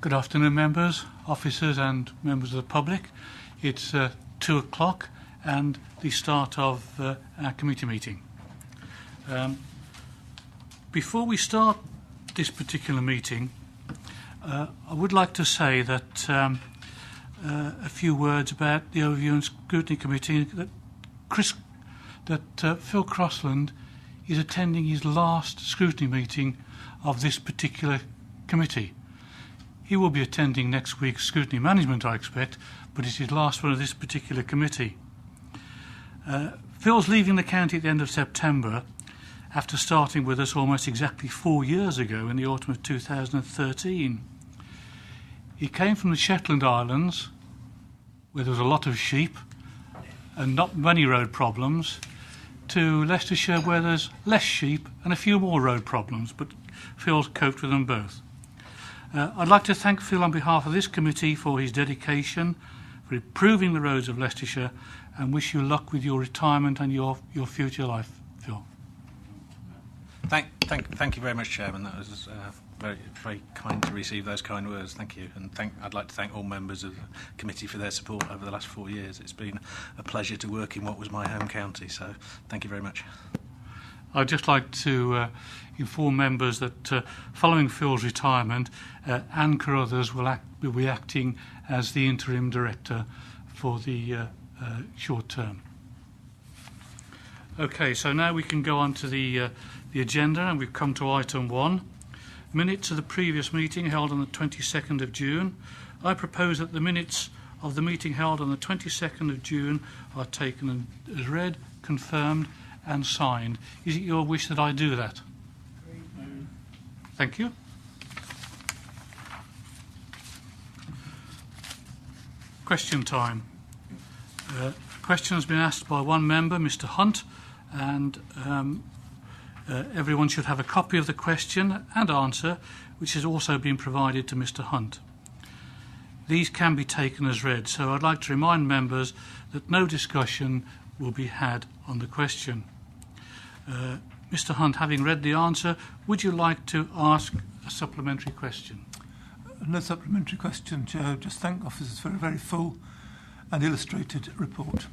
Good afternoon, members, officers and members of the public. It's 2 o'clock and the start of our committee meeting. Before we start this particular meeting, I would like to say that a few words about the Overview and Scrutiny Committee, that Phil Crossland is attending his last scrutiny meeting of this particular committee. He will be attending next week's scrutiny management, I expect, but it's his last one of this particular committee. Phil's leaving the county at the end of September after starting with us almost exactly 4 years ago in the autumn of 2013. He came from the Shetland Islands, where there was a lot of sheep and not many road problems, to Leicestershire, where there's less sheep and a few more road problems, but Phil's coped with them both. I'd like to thank Phil on behalf of this committee for his dedication, for improving the roads of Leicestershire, and wish you luck with your retirement and your future life, Phil. Thank you very much, Chairman. That was very, very kind to receive those kind words. Thank you. And I'd like to thank all members of the committee for their support over the last 4 years. It's been a pleasure to work in what was my home county, so thank you very much. I'd just like to inform members that following Phil's retirement, Anne Carruthers will be acting as the interim director for the short term. Okay, so now we can go on to the agenda, and we've come to item 1. Minutes of the previous meeting held on the 22nd of June. I propose that the minutes of the meeting held on the 22nd of June are taken as read, confirmed and signed. Is it your wish that I do that? Thank you. Question time. A question has been asked by one member, Mr. Hunt, and everyone should have a copy of the question and answer, which has also been provided to Mr. Hunt. These can be taken as read, so I'd like to remind members that no discussion will be had on the question. Mr. Hunt, having read the answer, would you like to ask a supplementary question? No supplementary question, Chair. Just thank officers for a very full and illustrated report.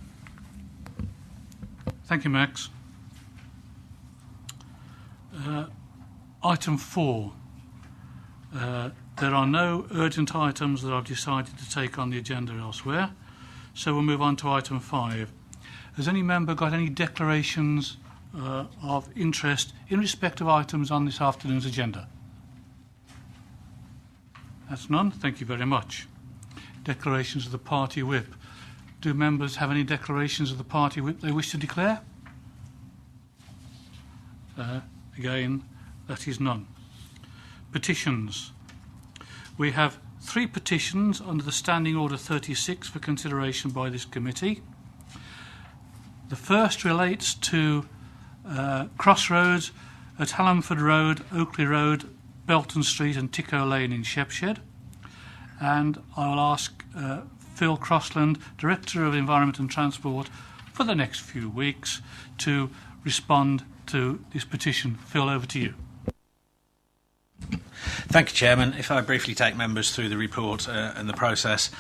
Thank you, Max. Item 4. There are no urgent items that I've decided to take on the agenda elsewhere, so we'll move on to item 5. Has any member got any declarations of interest in respect of items on this afternoon's agenda? That's none. Thank you very much. Declarations of the party whip. Do members have any declarations of the party whip they wish to declare? Again, that is none. Petitions. We have 3 petitions under the Standing Order 36 for consideration by this committee. The first relates to crossroads at Hallomford Road, Oakley Road, Belton Street and Tickow Lane in Shepshed. And I will ask Phil Crossland, Director of Environment and Transport, for the next few weeks to respond to this petition. Phil, over to you. Thank you, Chairman. If I briefly take members through the report and the process.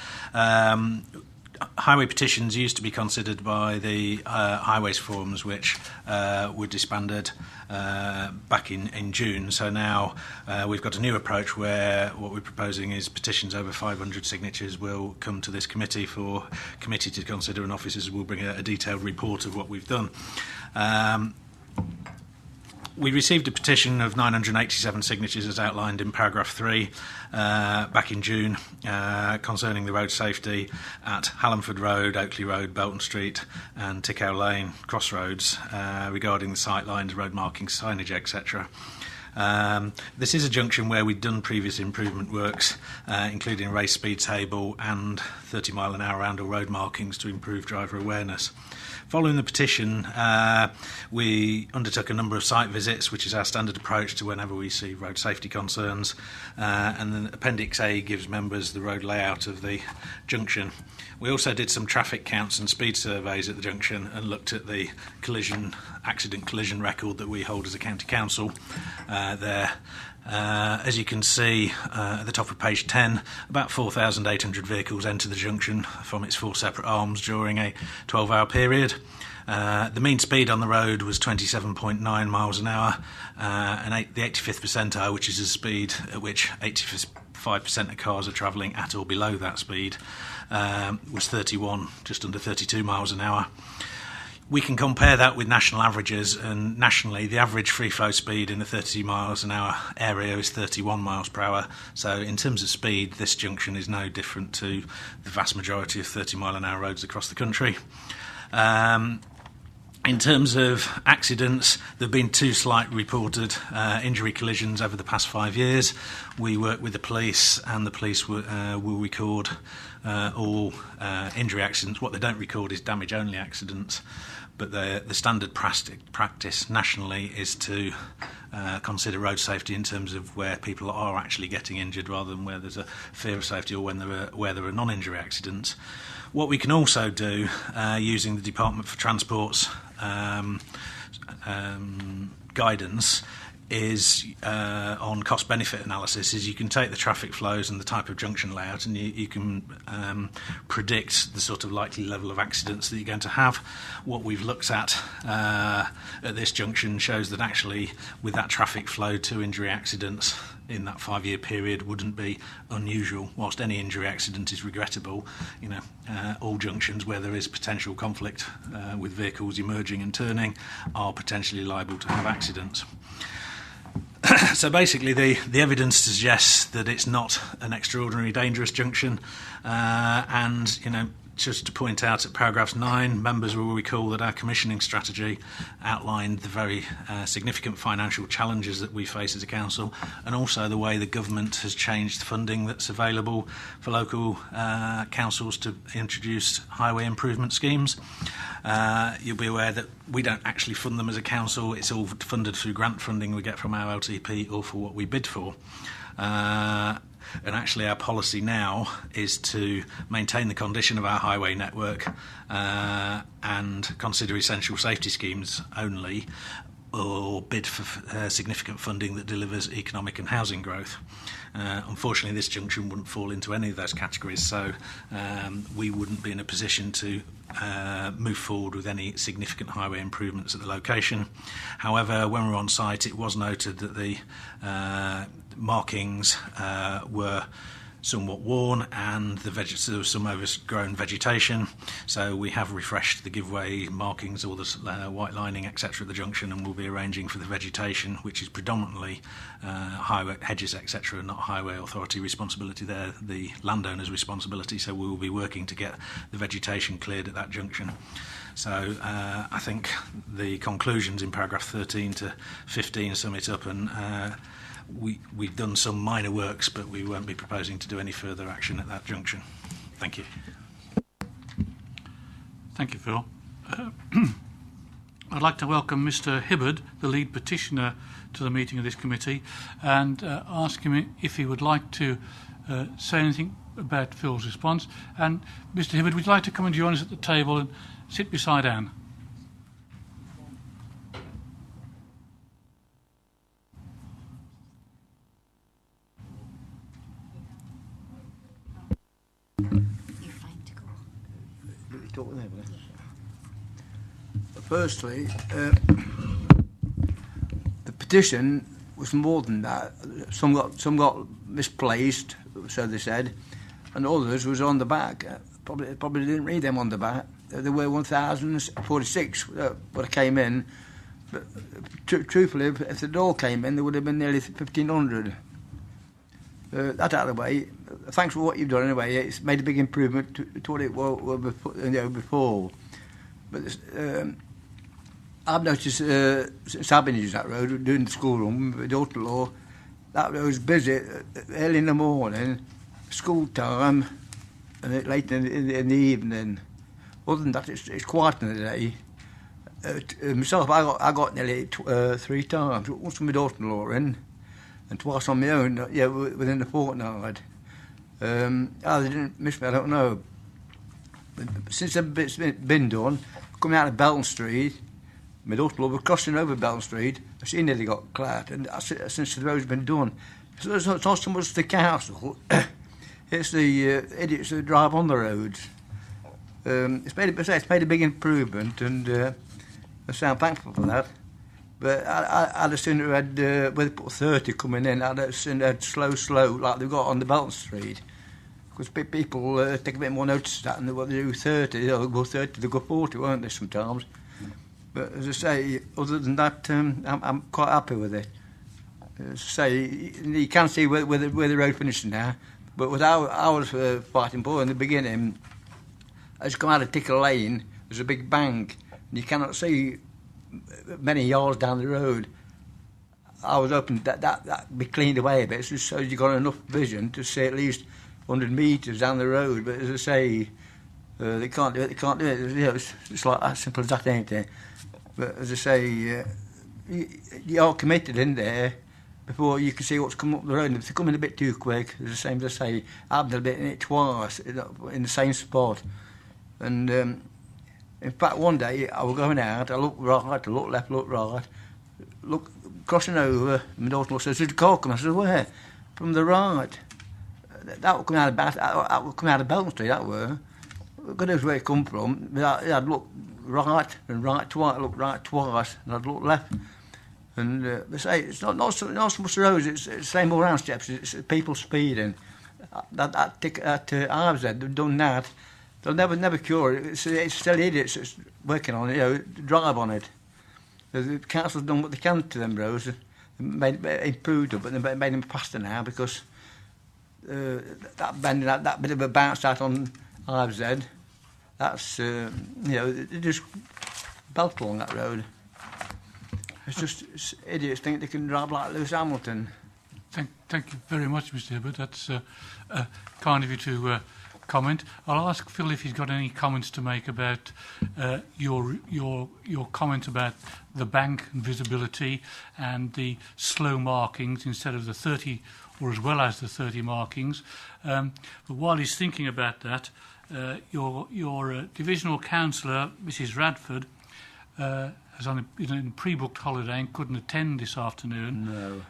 Highway petitions used to be considered by the Highways Forums, which were disbanded back in June. So now we've got a new approach where what we're proposing is petitions over 500 signatures will come to this committee for committee to consider, and officers will bring a detailed report of what we've done. We received a petition of 987 signatures as outlined in paragraph 3 back in June concerning the road safety at Hallomford Road, Oakley Road, Belton Street and Tickow Lane crossroads regarding the sight lines, road markings, signage, etc. This is a junction where we'd done previous improvement works, including a race speed table and 30 mile an hour round or road markings to improve driver awareness. Following the petition, we undertook a number of site visits, which is our standard approach to whenever we see road safety concerns. And then Appendix A gives members the road layout of the junction. We also did some traffic counts and speed surveys at the junction and looked at the accident collision record that we hold as a county council there. As you can see at the top of page 10, about 4,800 vehicles enter the junction from its 4 separate arms during a 12-hour period. The mean speed on the road was 27.9 miles an hour, and the 85th percentile, which is the speed at which 85% of cars are travelling at or below that speed, was 31, just under 32 miles an hour. We can compare that with national averages, and nationally the average free flow speed in the 30 miles an hour area is 31 miles per hour. So in terms of speed, this junction is no different to the vast majority of 30 mile an hour roads across the country. In terms of accidents, there have been 2 slight reported injury collisions over the past 5 years. We work with the police, and the police will record all injury accidents. What they don't record is damage-only accidents, but the standard practice nationally is to consider road safety in terms of where people are actually getting injured rather than where there's a fear of safety or where there are non-injury accidents. What we can also do, using the Department for Transport's guidance, is on cost-benefit analysis, is you can take the traffic flows and the type of junction layout, and you can predict the sort of likely level of accidents that you're going to have. What we've looked at this junction shows that actually with that traffic flow, 2 injury accidents in that 5-year period wouldn't be unusual. Whilst any injury accident is regrettable, all junctions where there is potential conflict with vehicles emerging and turning are potentially liable to have accidents. So basically the evidence suggests that it's not an extraordinarily dangerous junction, and just to point out at paragraph 9, members will recall that our commissioning strategy outlined the very significant financial challenges that we face as a council, and also the way the government has changed the funding that's available for local councils to introduce highway improvement schemes. You'll be aware that we don't actually fund them as a council. It's all funded through grant funding we get from our LTP or for what we bid for. And actually our policy now is to maintain the condition of our highway network and consider essential safety schemes only, or bid for significant funding that delivers economic and housing growth. Unfortunately, this junction wouldn't fall into any of those categories, so we wouldn't be in a position to move forward with any significant highway improvements at the location. However, when we were on site, it was noted that the markings were somewhat worn, and there was some overgrown vegetation, so we have refreshed the giveaway markings, all the white lining, etc. at the junction, and we'll be arranging for the vegetation, which is predominantly highway hedges, etc., not highway authority responsibility, there the landowner's responsibility, so we will be working to get the vegetation cleared at that junction. So I think the conclusions in paragraph 13 to 15 sum it up, and we've done some minor works, but we won't be proposing to do any further action at that junction. Thank you. Thank you, Phil. I'd like to welcome Mr. Hibbard, the lead petitioner, to the meeting of this committee, and ask him if he would like to say anything about Phil's response. And Mr. Hibbard, would you like to come and join us at the table and sit beside Anne? Firstly, the petition was more than that. Some got misplaced, so they said, and others was on the back. Probably didn't read them on the back. There were 1,046 when I came in, but truthfully, if they'd all came in, there would have been nearly 1,500. That out of the way. Thanks for what you've done anyway. It's made a big improvement to what it was before. But I've noticed since I've been using that road, doing the schoolroom with daughter-in-law, that road's busy early in the morning, school time, and late in the evening. Other than that, it's quiet in the day. Myself, I got nearly 3 times. Once with my daughter-in-law in, and twice on my own, within a fortnight. How they didn't miss me, I don't know. But since it's been done, coming out of Belton Street, my daughter was crossing over Belton Street, and she nearly got clout, and since the road's been done. So it's not so much the council, it's the idiots that drive on the roads. It's made a big improvement, and I sound thankful for that. But I'd have sooner had, with 30 coming in, I'd have sooner had slow, like they've got on the Belton Street. Because people take a bit more notice of that, and what they do 30, they'll go 30, they'll go 40, won't they, sometimes? But as I say, other than that, I'm quite happy with it. As I say, you can see where the road finishes now, but what I was fighting for in the beginning, as you come out of Ticker Lane, there's a big bank, and you cannot see many yards down the road. I was hoping that be cleaned away a bit, so you got enough vision to see at least 100 metres down the road. But as I say, they can't do it. It's like that, simple as that, ain't it? But as I say, you are committed in there before you can see what's coming up the road. And if they're coming a bit too quick, it's the same as I say, I've done a bit in it twice in the same spot. And in fact, one day I was going out, I looked right, I looked left, looked right, crossing over, my daughter says, "There's a car coming." I said, "Where?" "From the right." That would come out of Belton Street, that were. God knows where it come from. But I'd look right and right twice, I looked right twice, and I'd look left. And they say it's not so much the roads, it's the same all round steps, it's people speeding. At Ives, they've done that. They'll never cure it. It's still idiots that's working on it, drive on it. The council's done what they can to them roads, improved them, but they made them faster now because that bit of a bounce out on Ives, that's, they just belt along that road. It's idiots think they can drive like Lewis Hamilton. Thank you very much, Mr. Hibbert. That's kind of you to comment. I'll ask Phil if he's got any comments to make about your comment about the bank and visibility and the slow markings instead of the 30, or as well as the 30 markings. But while he's thinking about that, your divisional councillor, Mrs. Radford, is on a pre-booked holiday and couldn't attend this afternoon. No.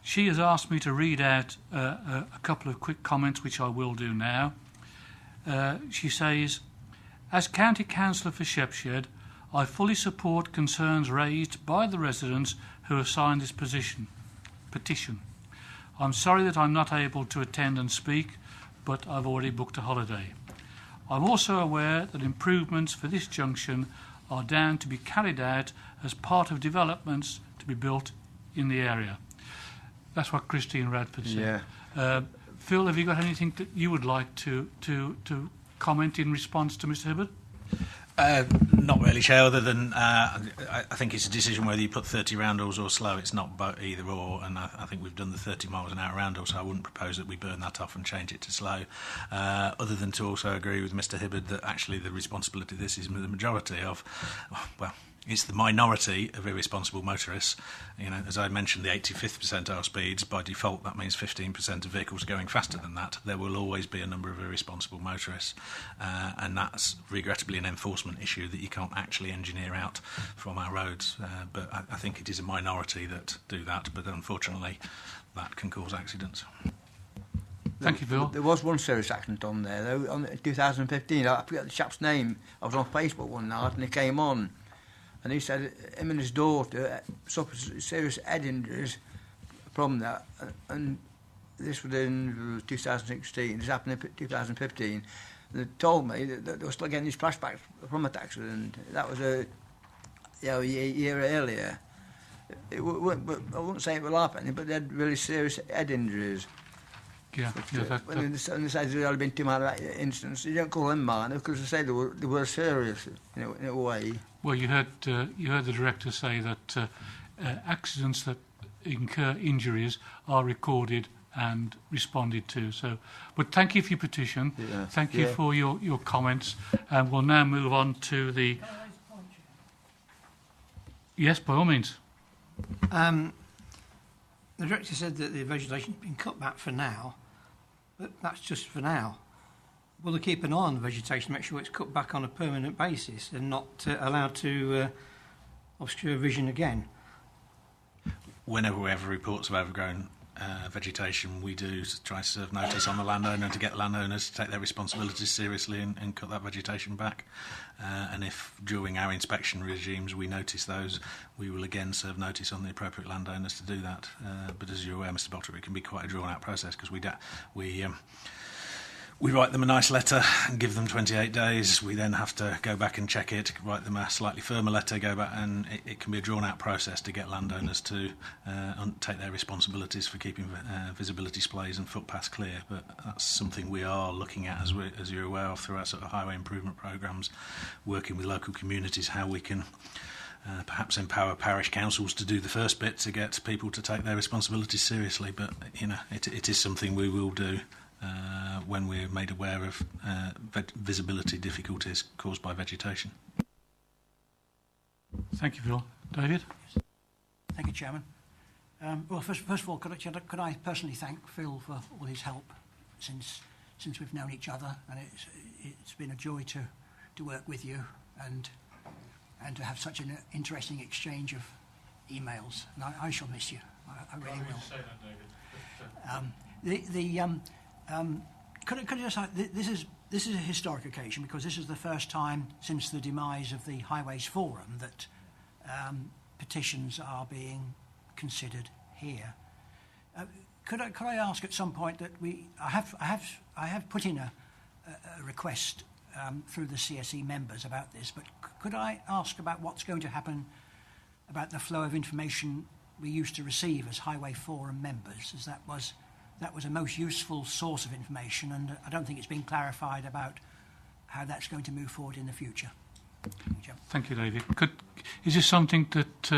She has asked me to read out a couple of quick comments, which I will do now. She says, "As County Councillor for Shepshed, I fully support concerns raised by the residents who have signed this petition. I'm sorry that I'm not able to attend and speak, but I've already booked a holiday. I'm also aware that improvements for this junction are down to be carried out as part of developments to be built in the area." That's what Christine Radford said. Yeah. Phil, have you got anything that you would like to comment in response to Mr. Hibbert? Not really, Chair, other than I think it's a decision whether you put 30 roundels or slow. It's not either or, and I think we've done the 30 miles an hour roundel, so I wouldn't propose that we burn that off and change it to slow. Other than to also agree with Mr. Hibbert that actually the responsibility of this is the majority of, well, it's the minority of irresponsible motorists. You know, as I mentioned, the 85th percentile speeds, by default, that means 15% of vehicles going faster than that. There will always be a number of irresponsible motorists, and that's regrettably an enforcement issue that you can't actually engineer out from our roads. But I think it is a minority that do that, but unfortunately, that can cause accidents. Thank you, Phil. There was one serious accident on there, though, in 2015. I forget the chap's name. I was on Facebook one night, and he came on. And he said him and his daughter suffered serious head injuries from that. And this was in 2016. This happened in 2015. And they told me that they were still getting these flashbacks from that accident. That was a year earlier. I wouldn't say it was life-ending, but they had really serious head injuries. Yeah, and they said there had been 2 minor incidents. You don't call them minor because they say they were serious in a way. Well, you heard the director say that accidents that incur injuries are recorded and responded to. So, but thank you for your petition. Yeah. Thank you for your comments, and we'll now move on to the. Can I raise a point? Yes, by all means. The director said that the vegetation's been cut back for now, but that's just for now. Will they keep an eye on the vegetation, make sure it's cut back on a permanent basis and not allowed to obscure vision again. Whenever we have reports of overgrown vegetation, we do try to serve notice on the landowner to get landowners to take their responsibilities seriously and cut that vegetation back. And if during our inspection regimes we notice those, we will again serve notice on the appropriate landowners to do that. But as you're aware, Mr. Botterick, it can be quite a drawn-out process because we write them a nice letter and give them 28 days. We then have to go back and check it, write them a slightly firmer letter, go back, and it can be a drawn-out process to get landowners to take their responsibilities for keeping visibility displays and footpaths clear. But that's something we are looking at, as you're aware of, through our sort of highway improvement programmes, working with local communities, how we can perhaps empower parish councils to do the first bit to get people to take their responsibilities seriously. But it is something we will do when we're made aware of visibility difficulties caused by vegetation. Thank you, Phil. David? Thank you, Chairman. Well, first of all, could I personally thank Phil for all his help since we've known each other, and it's been a joy to work with you and to have such an interesting exchange of emails. And I shall miss you. I really will. Say that, David. Could I just say, this is a historic occasion because this is the first time since the demise of the Highways Forum that petitions are being considered here. Could I ask at some point that I have put in a request through the CSE members about this, but could I ask about what's going to happen about the flow of information we used to receive as Highway Forum members, as that was a most useful source of information, and I don't think it's been clarified about how that's going to move forward in the future. Thank you, David. Is this something that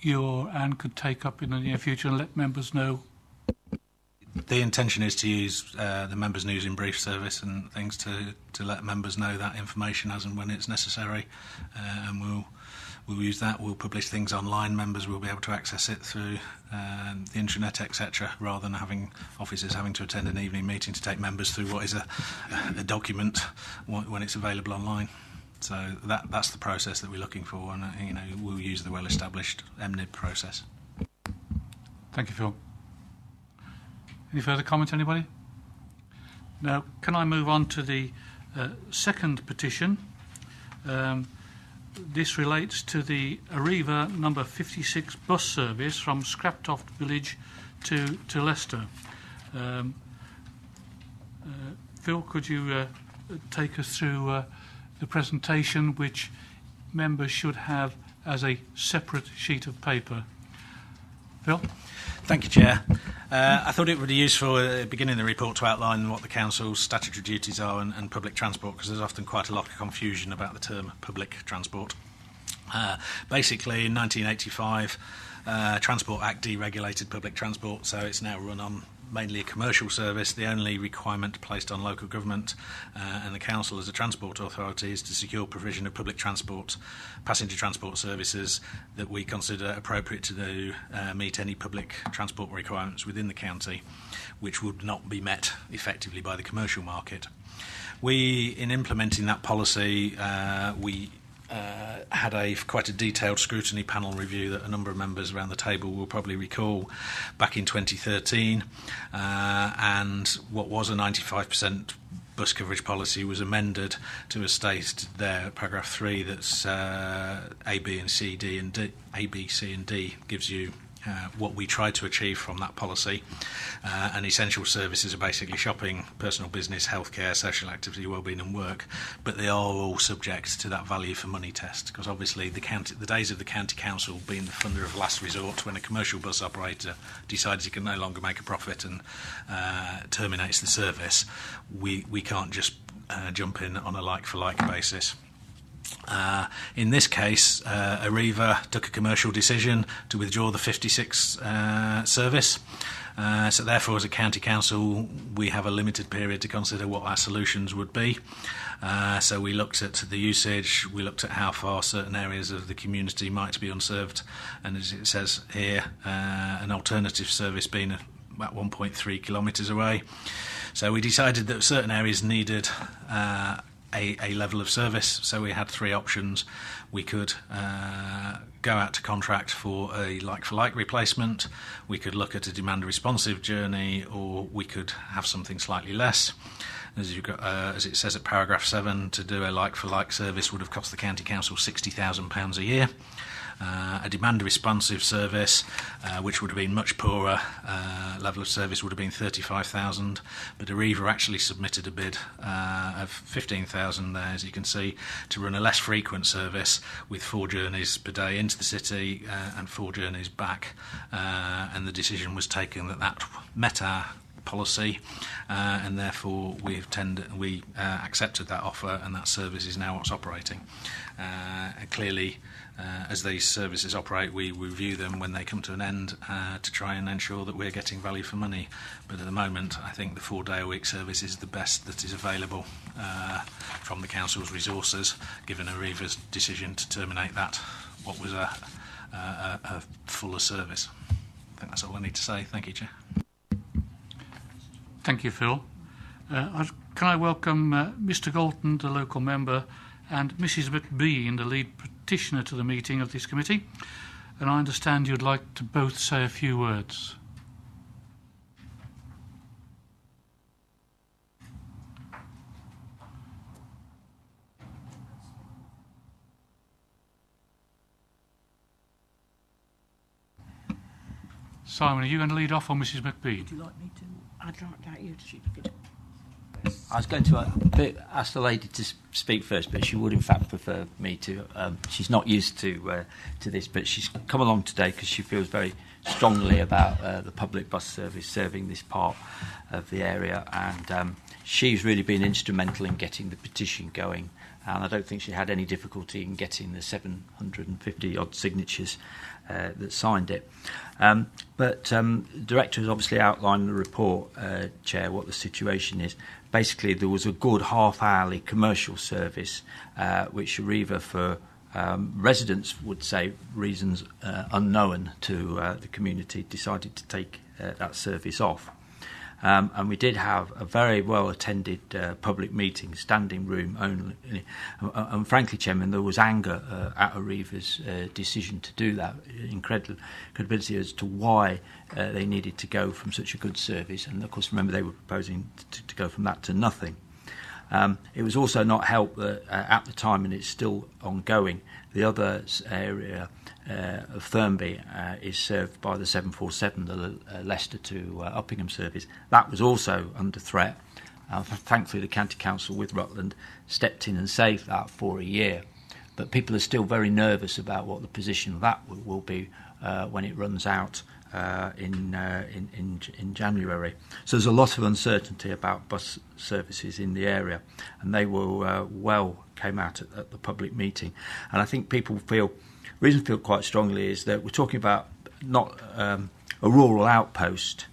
you or Anne could take up in the near future and let members know? The intention is to use the members' news in brief service and things to let members know that information as and when it's necessary, and we'll use that. We'll publish things online. Members will be able to access it through the intranet, etc., rather than having officers having to attend an evening meeting to take members through what is a document when it's available online. So that's the process that we're looking for, and we'll use the well-established MNIB process. Thank you, Phil. Any further comment, anybody? Now, can I move on to the second petition? This relates to the Arriva number 56 bus service from Scraptoft Village to Leicester. Phil, could you take us through the presentation, which members should have as a separate sheet of paper? Phil? Thank you, Chair. I thought it would be useful at the beginning of the report to outline what the Council's statutory duties are and public transport, because there's often quite a lot of confusion about the term public transport. Basically, in 1985, Transport Act deregulated public transport, so it's now run on mainly a commercial service. The only requirement placed on local government and the council as a transport authority is to secure provision of public transport, passenger transport services that we consider appropriate to meet any public transport requirements within the county, which would not be met effectively by the commercial market. In implementing that policy, we had quite a detailed scrutiny panel review that a number of members around the table will probably recall back in 2013, and what was a 95% bus coverage policy was amended to a stated there, paragraph 3, that's A, B, C, and D gives you what we tried to achieve from that policy. And essential services are basically shopping, personal business, healthcare, social activity, wellbeing and work, but they are all subject to that value for money test, because obviously the days of the county council being the funder of last resort when a commercial bus operator decides he can no longer make a profit and terminates the service, we can't just jump in on a like-for-like basis. In this case, Arriva took a commercial decision to withdraw the 56 service. So therefore, as a county council, we have a limited period to consider what our solutions would be. So we looked at the usage, we looked at how far certain areas of the community might be unserved, and as it says here, an alternative service being about 1.3 kilometres away. So we decided that certain areas needed a level of service. So we had three options. We could go out to contract for a like-for-like replacement, we could look at a demand-responsive journey, or we could have something slightly less. As it says at paragraph 7, to do a like-for-like service would have cost the County Council £60,000 a year. A demand-responsive service, which would have been much poorer level of service, would have been £35,000, but Arriva actually submitted a bid of £15,000 there, as you can see, to run a less frequent service with 4 journeys per day into the city and 4 journeys back, and the decision was taken that met our policy, and therefore we accepted that offer, and that service is now what's operating. Clearly, as these services operate, we review them when they come to an end to try and ensure that we're getting value for money. But at the moment, I think the 4-day-a-week service is the best that is available from the council's resources, given Arriva's decision to terminate what was a fuller service. I think that's all I need to say. Thank you, Chair. Thank you, Phil. Can I welcome Mr. Galton, the local member, and Mrs. McBean, the lead petitioner to the meeting of this committee. And I understand you'd like to both say a few words. Simon, are you going to lead off, or Mrs. McBean? Would you like me to? I'd like you to. I was going to ask the lady to speak first, but she would in fact prefer me to. She's not used to this, but she's come along today because she feels very strongly about the public bus service serving this part of the area, and she's really been instrumental in getting the petition going. And I don't think she had any difficulty in getting the 750-odd signatures that signed it. But the Director has obviously outlined in the report, Chair, what the situation is. Basically, there was a good half-hourly commercial service, which Arriva, for residents would say reasons unknown to the community, decided to take that service off. And we did have a very well-attended public meeting, standing room only. And frankly, Chairman, there was anger at Arriva's decision to do that, incredibility as to why they needed to go from such a good service. And, of course, remember, they were proposing to go from that to nothing. It was also not helped that at the time, and it's still ongoing, the other area of Thurmby is served by the 747, the Leicester to Uppingham service. That was also under threat. Thankfully, the County Council with Rutland stepped in and saved that for a year. But people are still very nervous about what the position of that will be when it runs out in January. So there's a lot of uncertainty about bus services in the area, and they were came out at the public meeting. And I think people feel quite strongly is that we're talking about not a rural outpost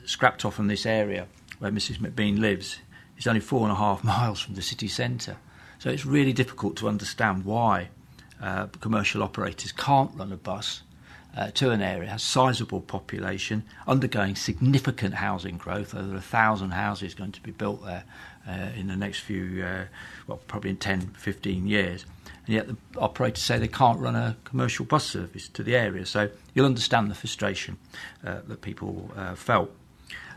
scrapped off from this area where Mrs. McBean lives. It's only 4.5 miles from the city centre. So it's really difficult to understand why commercial operators can't run a bus to an area, has sizable population, undergoing significant housing growth. Over 1,000 houses going to be built there in the next few, probably in 10, 15 years. And yet the operators say they can't run a commercial bus service to the area. So you'll understand the frustration that people felt.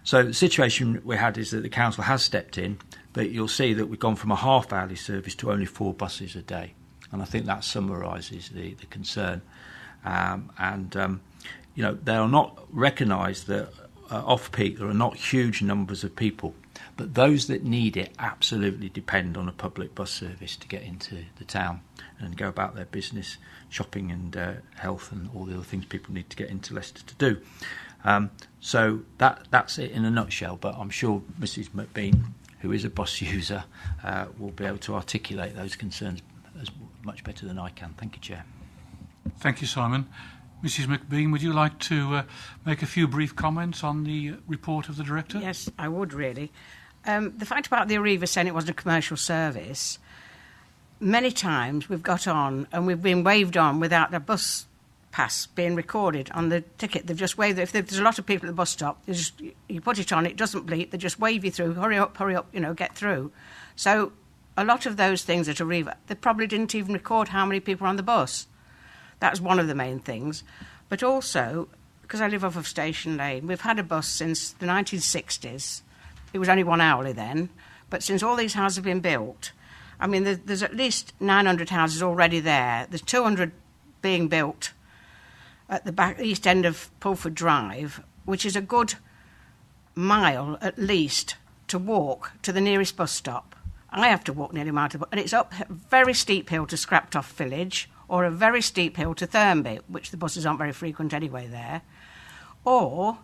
So the situation we had is that the council has stepped in, but you'll see that we've gone from a half-hourly service to only 4 buses a day. And I think that summarises the concern. They are not recognised that off-peak there are not huge numbers of people, but those that need it absolutely depend on a public bus service to get into the town and go about their business, shopping and health and all the other things people need to get into Leicester to do. So that's it in a nutshell, but I'm sure Mrs. McBean, who is a bus user, will be able to articulate those concerns as much better than I can. Thank you, Chair. Thank you, Simon. Mrs. McBean, would you like to make a few brief comments on the report of the Director? Yes, I would really. The fact about the Arriva saying it wasn't a commercial service, many times we've got on and we've been waved on without the bus pass being recorded on the ticket. They've just waved. If there's a lot of people at the bus stop, you put it on, it doesn't bleep, they just wave you through, hurry up, get through. So a lot of those things at Arriva, they probably didn't even record how many people were on the bus. That's one of the main things. But also, because I live off of Station Lane, we've had a bus since the 1960s. It was only 1 hourly then, but since all these houses have been built, I mean, there's at least 900 houses already there. There's 200 being built at the back east end of Pulford Drive, which is a good mile at least to walk to the nearest bus stop. I have to walk nearly a mile to the bus, and it's up a very steep hill to Scraptoft Village, or a very steep hill to Thurmby, which the buses aren't very frequent anyway there. Or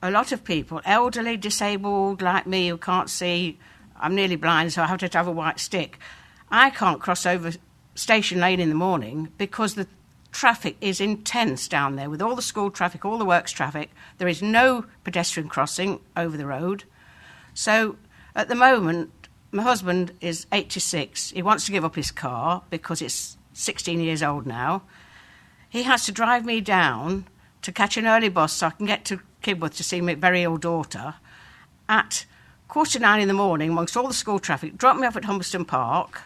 a lot of people, elderly, disabled, like me, who can't see, I'm nearly blind, so I have to have a white stick. I can't cross over Station Lane in the morning because the traffic is intense down there with all the school traffic, all the works traffic. There is no pedestrian crossing over the road. So at the moment, my husband is 86. He wants to give up his car because it's 16 years old now. He has to drive me down to catch an early bus so I can get to Kidworth to see my very ill daughter at 9:15 in the morning amongst all the school traffic, drop me off at Humberston Park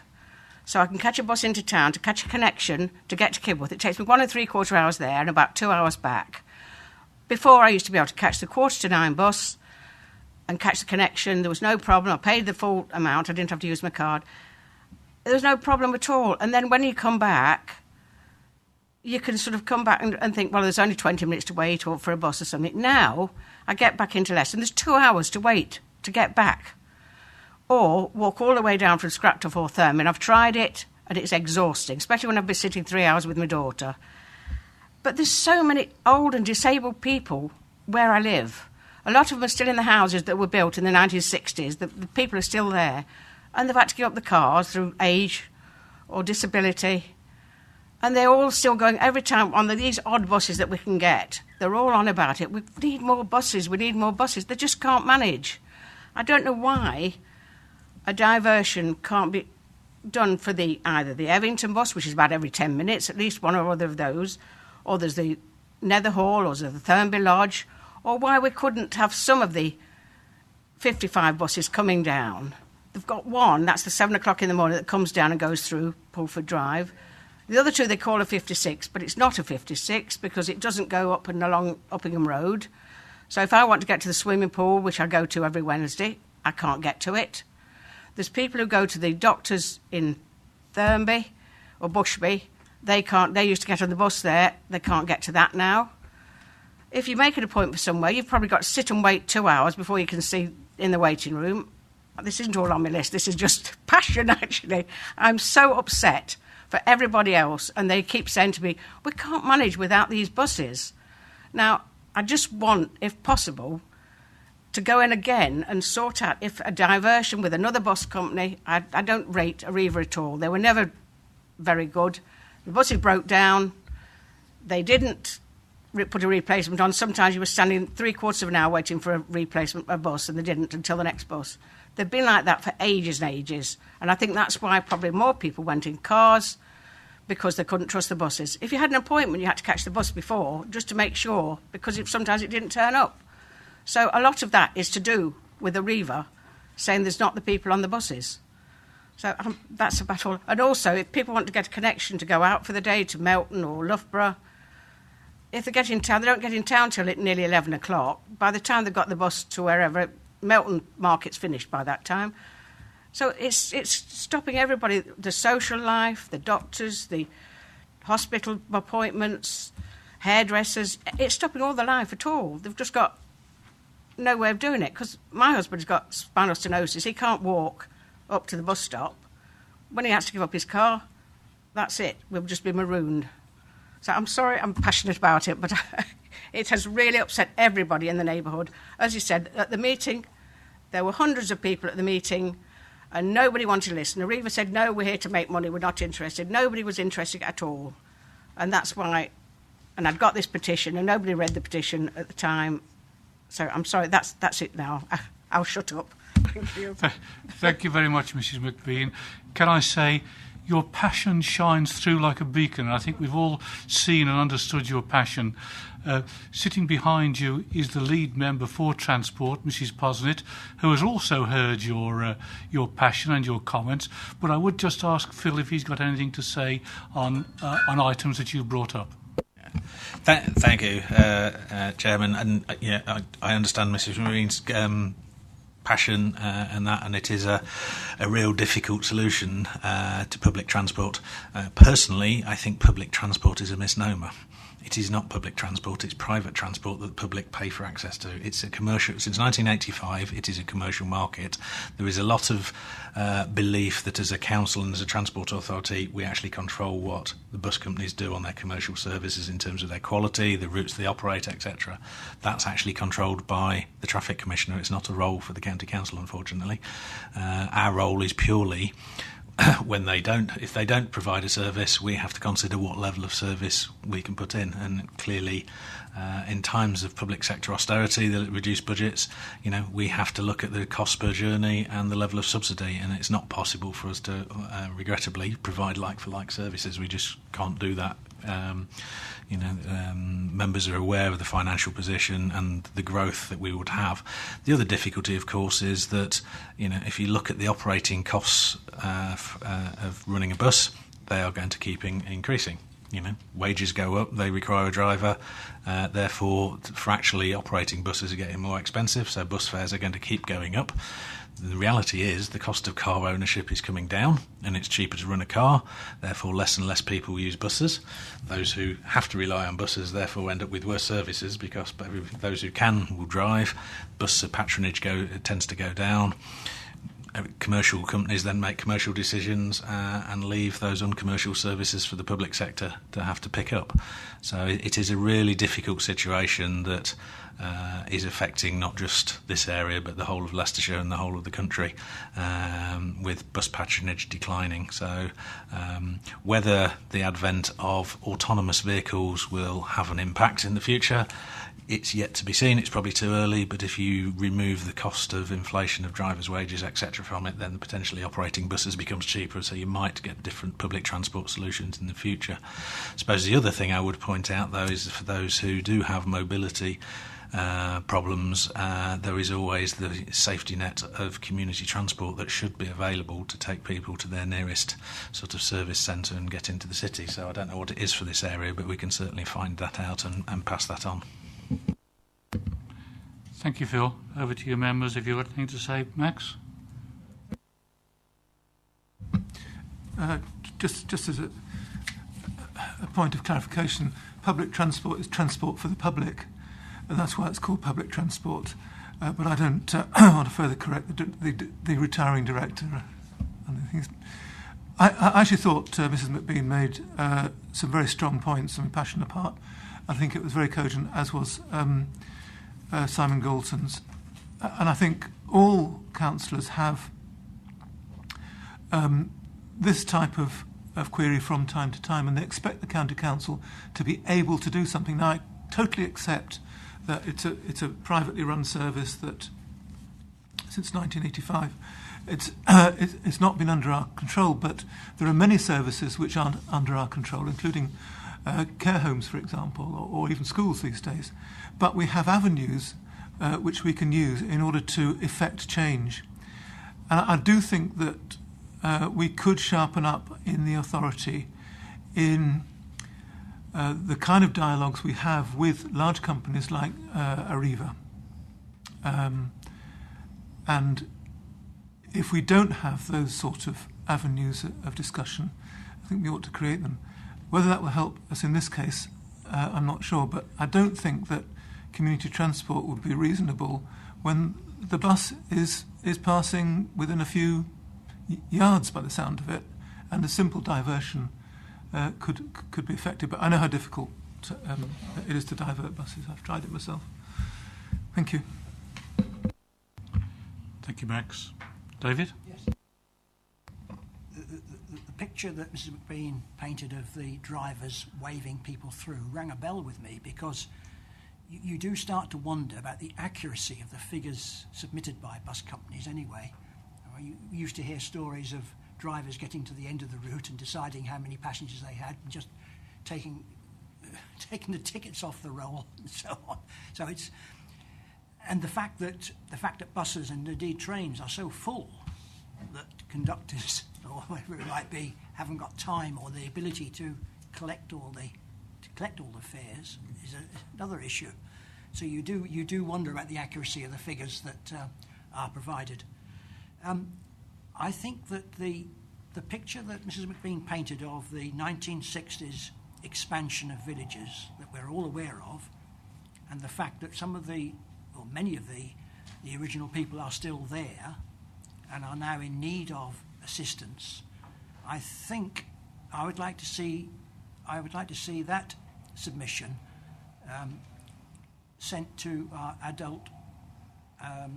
so I can catch a bus into town to catch a connection to get to Kidworth. It takes me 1 3/4 hours there and about 2 hours back. Before, I used to be able to catch the 9:15 bus and catch the connection. There was no problem. I paid the full amount. I didn't have to use my card. There was no problem at all. And then when you come back, you can sort of come back and think, well, there's only 20 minutes to wait or for a bus or something. Now, I get back into Leicester, and there's 2 hours to wait to get back. Or walk all the way down from Scraptoft or Thurmby. And I've tried it, and it's exhausting, especially when I've been sitting 3 hours with my daughter. But there's so many old and disabled people where I live. A lot of them are still in the houses that were built in the 1960s. The people are still there. And they've had to give up the cars through age or disability. And they're all still going every time on these odd buses that we can get. They're all on about it. We need more buses. We need more buses. They just can't manage. I don't know why a diversion can't be done for either the Evington bus, which is about every 10 minutes, at least one or other of those, or there's the Netherhall, or there's the Thurmby Lodge, or why we couldn't have some of the 55 buses coming down. They've got one, that's the 7 o'clock in the morning, that comes down and goes through Pulford Drive. The other two they call a 56, but it's not a 56 because it doesn't go up and along Uppingham Road. So if I want to get to the swimming pool, which I go to every Wednesday, I can't get to it. There's people who go to the doctors in Thurmby or Bushby. They used to get on the bus there. They can't get to that now. If you make an appointment somewhere, you've probably got to sit and wait 2 hours before you can see in the waiting room. This isn't all on my list. This is just passion, actually. I'm so upset for everybody else, and they keep saying to me, we can't manage without these buses. Now, I just want, if possible, to go in again and sort out if a diversion with another bus company. I don't rate Arriva at all. They were never very good. The buses broke down. They didn't put a replacement on. Sometimes you were standing 3/4 of an hour waiting for a replacement a bus, and they didn't until the next bus. They've been like that for ages and ages, and I think that's why probably more people went in cars, because they couldn't trust the buses. If you had an appointment, you had to catch the bus before, just to make sure, because sometimes it didn't turn up. So a lot of that is to do with Arriva saying there's not the people on the buses. So that's about all. And also, if people want to get a connection to go out for the day to Melton or Loughborough, if they get in town, they don't get in town till nearly 11 o'clock. By the time they've got the bus to wherever, Melton Market's finished by that time. So it's stopping everybody, the social life, the doctors, the hospital appointments, hairdressers. It's stopping all the life at all. They've just got no way of doing it, because my husband's got spinal stenosis. He can't walk up to the bus stop. When he has to give up his car, that's it. We'll just be marooned. So I'm sorry I'm passionate about it, but it has really upset everybody in the neighbourhood. As you said, at the meeting, there were hundreds of people at the meeting, and nobody wanted to listen. Arriva said, no, we're here to make money, we're not interested. Nobody was interested at all. And that's why, and I'd got this petition, and nobody read the petition at the time. So I'm sorry, that's it now. I'll shut up. Thank you. Thank you very much, Mrs. McBean. Can I say your passion shines through like a beacon. I think we've all seen and understood your passion. Sitting behind you is the lead member for Transport, Mrs. Posnett, who has also heard your passion and your comments. But I would just ask Phil if he's got anything to say on items that you've brought up. Thank you, Chairman. And I understand Mrs. Marine's passion and it is a real difficult solution to public transport. Personally, I think public transport is a misnomer. It is not public transport, it's private transport that the public pay for access to. It's a commercial, since 1985 it is a commercial market. There is a lot of belief that as a council and as a transport authority we actually control what the bus companies do on their commercial services in terms of their quality, the routes they operate, etc. That's actually controlled by the Traffic Commissioner. It's not a role for the County Council, unfortunately. Our role is purely if they don't provide a service, we have to consider what level of service we can put in. And clearly, in times of public sector austerity, the reduced budgets, we have to look at the cost per journey and the level of subsidy. And it's not possible for us to, regrettably, provide like-for-like services. We just can't do that. Members are aware of the financial position and the growth that we would have. The other difficulty, of course, is that if you look at the operating costs of running a bus, they are going to keep increasing. Wages go up, they require a driver, therefore fractionally operating buses are getting more expensive, so bus fares are going to keep going up. The reality is the cost of car ownership is coming down and it's cheaper to run a car, therefore less and less people use buses. Those who have to rely on buses therefore end up with worse services because those who can will drive. Bus patronage tends to go down. Commercial companies then make commercial decisions and leave those uncommercial services for the public sector to have to pick up. So it is a really difficult situation that is affecting not just this area but the whole of Leicestershire and the whole of the country, with bus patronage declining. So whether the advent of autonomous vehicles will have an impact in the future, it's yet to be seen. It's probably too early, but if you remove the cost of inflation of drivers' wages, etc. from it, then potentially operating buses becomes cheaper, so you might get different public transport solutions in the future. I suppose the other thing I would point out, though, is for those who do have mobility problems, there is always the safety net of community transport that should be available to take people to their nearest sort of service centre and get into the city. So I don't know what it is for this area, but we can certainly find that out and pass that on. Thank you, Phil. Over to you, members, if you've got anything to say. Max? Just as a point of clarification, public transport is transport for the public, and that's why it's called public transport. But I don't want to further correct the retiring director. I actually thought Mrs. McBean made some very strong points, some passion apart. I think it was very cogent, as was Simon Goulson's. And I think all councillors have this type of query from time to time, and they expect the county council to be able to do something. Now, I totally accept that it's a privately run service that since 1985 it's not been under our control, but there are many services which aren't under our control, including care homes, for example, or even schools these days. But we have avenues which we can use in order to effect change. And I do think that we could sharpen up in the authority in the kind of dialogues we have with large companies like Arriva. And if we don't have those sort of avenues of discussion, I think we ought to create them. Whether that will help us in this case, I'm not sure, but I don't think that community transport would be reasonable when the bus is passing within a few yards by the sound of it, and a simple diversion could be effective. But I know how difficult it is to divert buses. I've tried it myself. Thank you. Thank you, Max. David? Yes. The picture that Mrs. McBean painted of the drivers waving people through rang a bell with me, because you do start to wonder about the accuracy of the figures submitted by bus companies anyway. You used to hear stories of drivers getting to the end of the route and deciding how many passengers they had and just taking the tickets off the roll and so on. So it's, and the fact that buses and indeed trains are so full that conductors or whoever it might be haven't got time or the ability to collect all the fares is another issue. So you do wonder about the accuracy of the figures that are provided. I think that the picture that Mrs. McBean painted of the 1960s expansion of villages that we're all aware of, and the fact that many of the original people are still there and are now in need of assistance, I think I would like to see that submission sent to our adult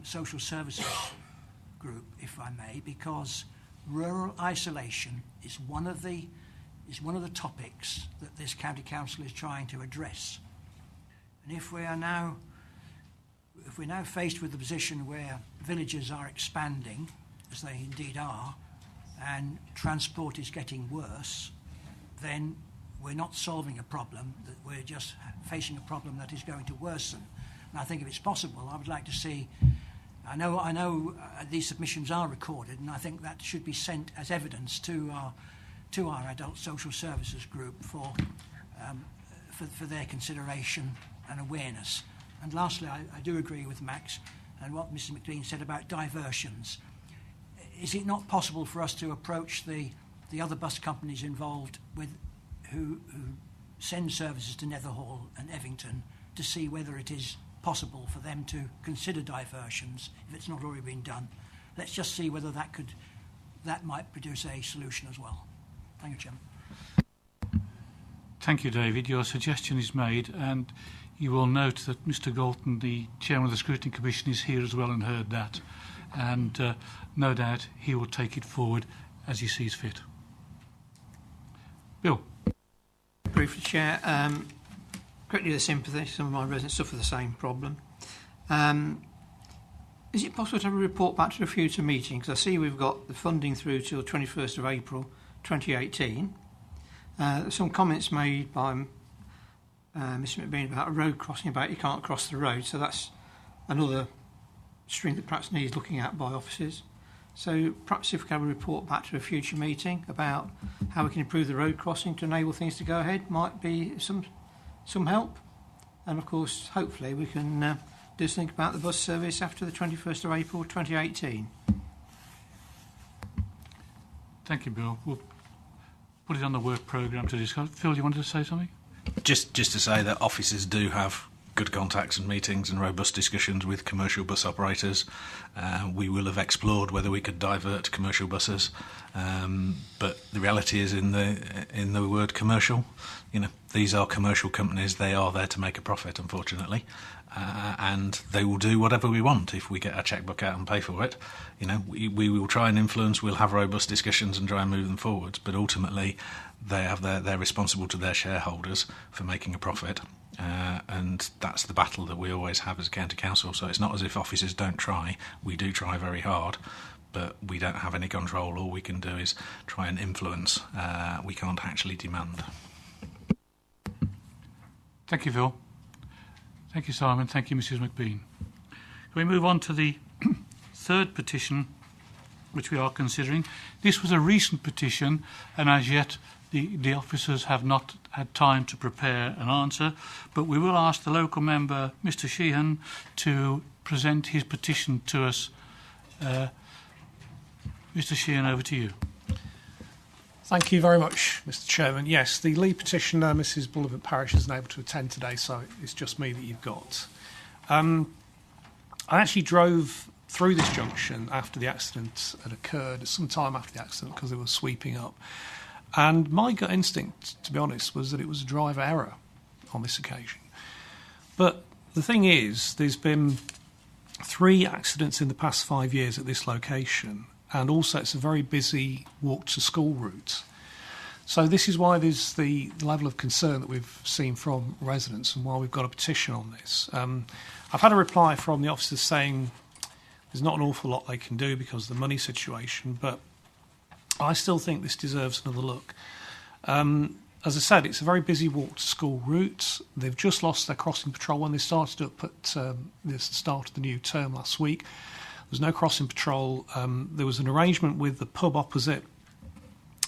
social services group, if I may, because rural isolation is one of the topics that this county council is trying to address. And if we're now faced with the position where villages are expanding, as they indeed are, and transport is getting worse, then we're not solving a problem, that we're just facing a problem that is going to worsen. And I think if it's possible, I would like to see, I know these submissions are recorded, and I think that should be sent as evidence to our adult social services group for their consideration and awareness. And lastly, I do agree with Max and what Mrs. McLean said about diversions. Is it not possible for us to approach the other bus companies involved who send services to Netherhall and Evington to see whether it is possible for them to consider diversions if it's not already been done? Let's just see whether that might produce a solution as well. Thank you, Chairman. Thank you, David. Your suggestion is made, and you will note that Mr. Galton, the Chairman of the Scrutiny Commission, is here as well and heard that. And no doubt he will take it forward as he sees fit. Bill. Briefly, Chair. Greatly the sympathy. Some of my residents suffer the same problem. Is it possible to have a report back to the future meeting? Because I see we've got the funding through till 21st of April 2018. Some comments made by Mr. McBean about a road crossing, about you can't cross the road. So that's another string that perhaps needs looking at by officers. So perhaps if we can have a report back to a future meeting about how we can improve the road crossing to enable things to go ahead might be some help. And of course, hopefully we can do something about the bus service after the 21st of April 2018. Thank you, Bill. We'll put it on the work programme to discuss. Phil, you wanted to say something? Just to say that officers do have good contacts and meetings and robust discussions with commercial bus operators. We will have explored whether we could divert commercial buses, but the reality is in the word commercial. You know, these are commercial companies. They are there to make a profit, unfortunately, and they will do whatever we want if we get our chequebook out and pay for it. You know, we will try and influence. We'll have robust discussions and try and move them forwards. But ultimately, they're responsible to their shareholders for making a profit. And that's the battle that we always have as a county council. So it's not as if officers don't try. We do try very hard, but we don't have any control. All we can do is try and influence. We can't actually demand. Thank you, Phil. Thank you, Simon. Thank you, Mrs. McBean. Can we move on to the third petition, which we are considering? This was a recent petition, and as yet the officers have not had time to prepare an answer, but we will ask the local member, Mr. Sheehan, to present his petition to us. Mr. Sheehan, over to you. Thank you very much, Mr. Chairman. Yes, the lead petitioner, Mrs. Bullivant Parish, isn't able to attend today, so it's just me that you've got. I actually drove through this junction after the accident had occurred, some time after the accident, because it was sweeping up. And my gut instinct, to be honest, was that it was a driver error on this occasion. But the thing is, there's been 3 accidents in the past 5 years at this location, and also it's a very busy walk-to-school route. So this is why there's the level of concern that we've seen from residents and why we've got a petition on this. I've had a reply from the officers saying there's not an awful lot they can do because of the money situation, but I still think this deserves another look. As I said, it's a very busy walk-to-school route. They've just lost their crossing patrol when they started up at the start of the new term last week. There was no crossing patrol. There was an arrangement with the pub opposite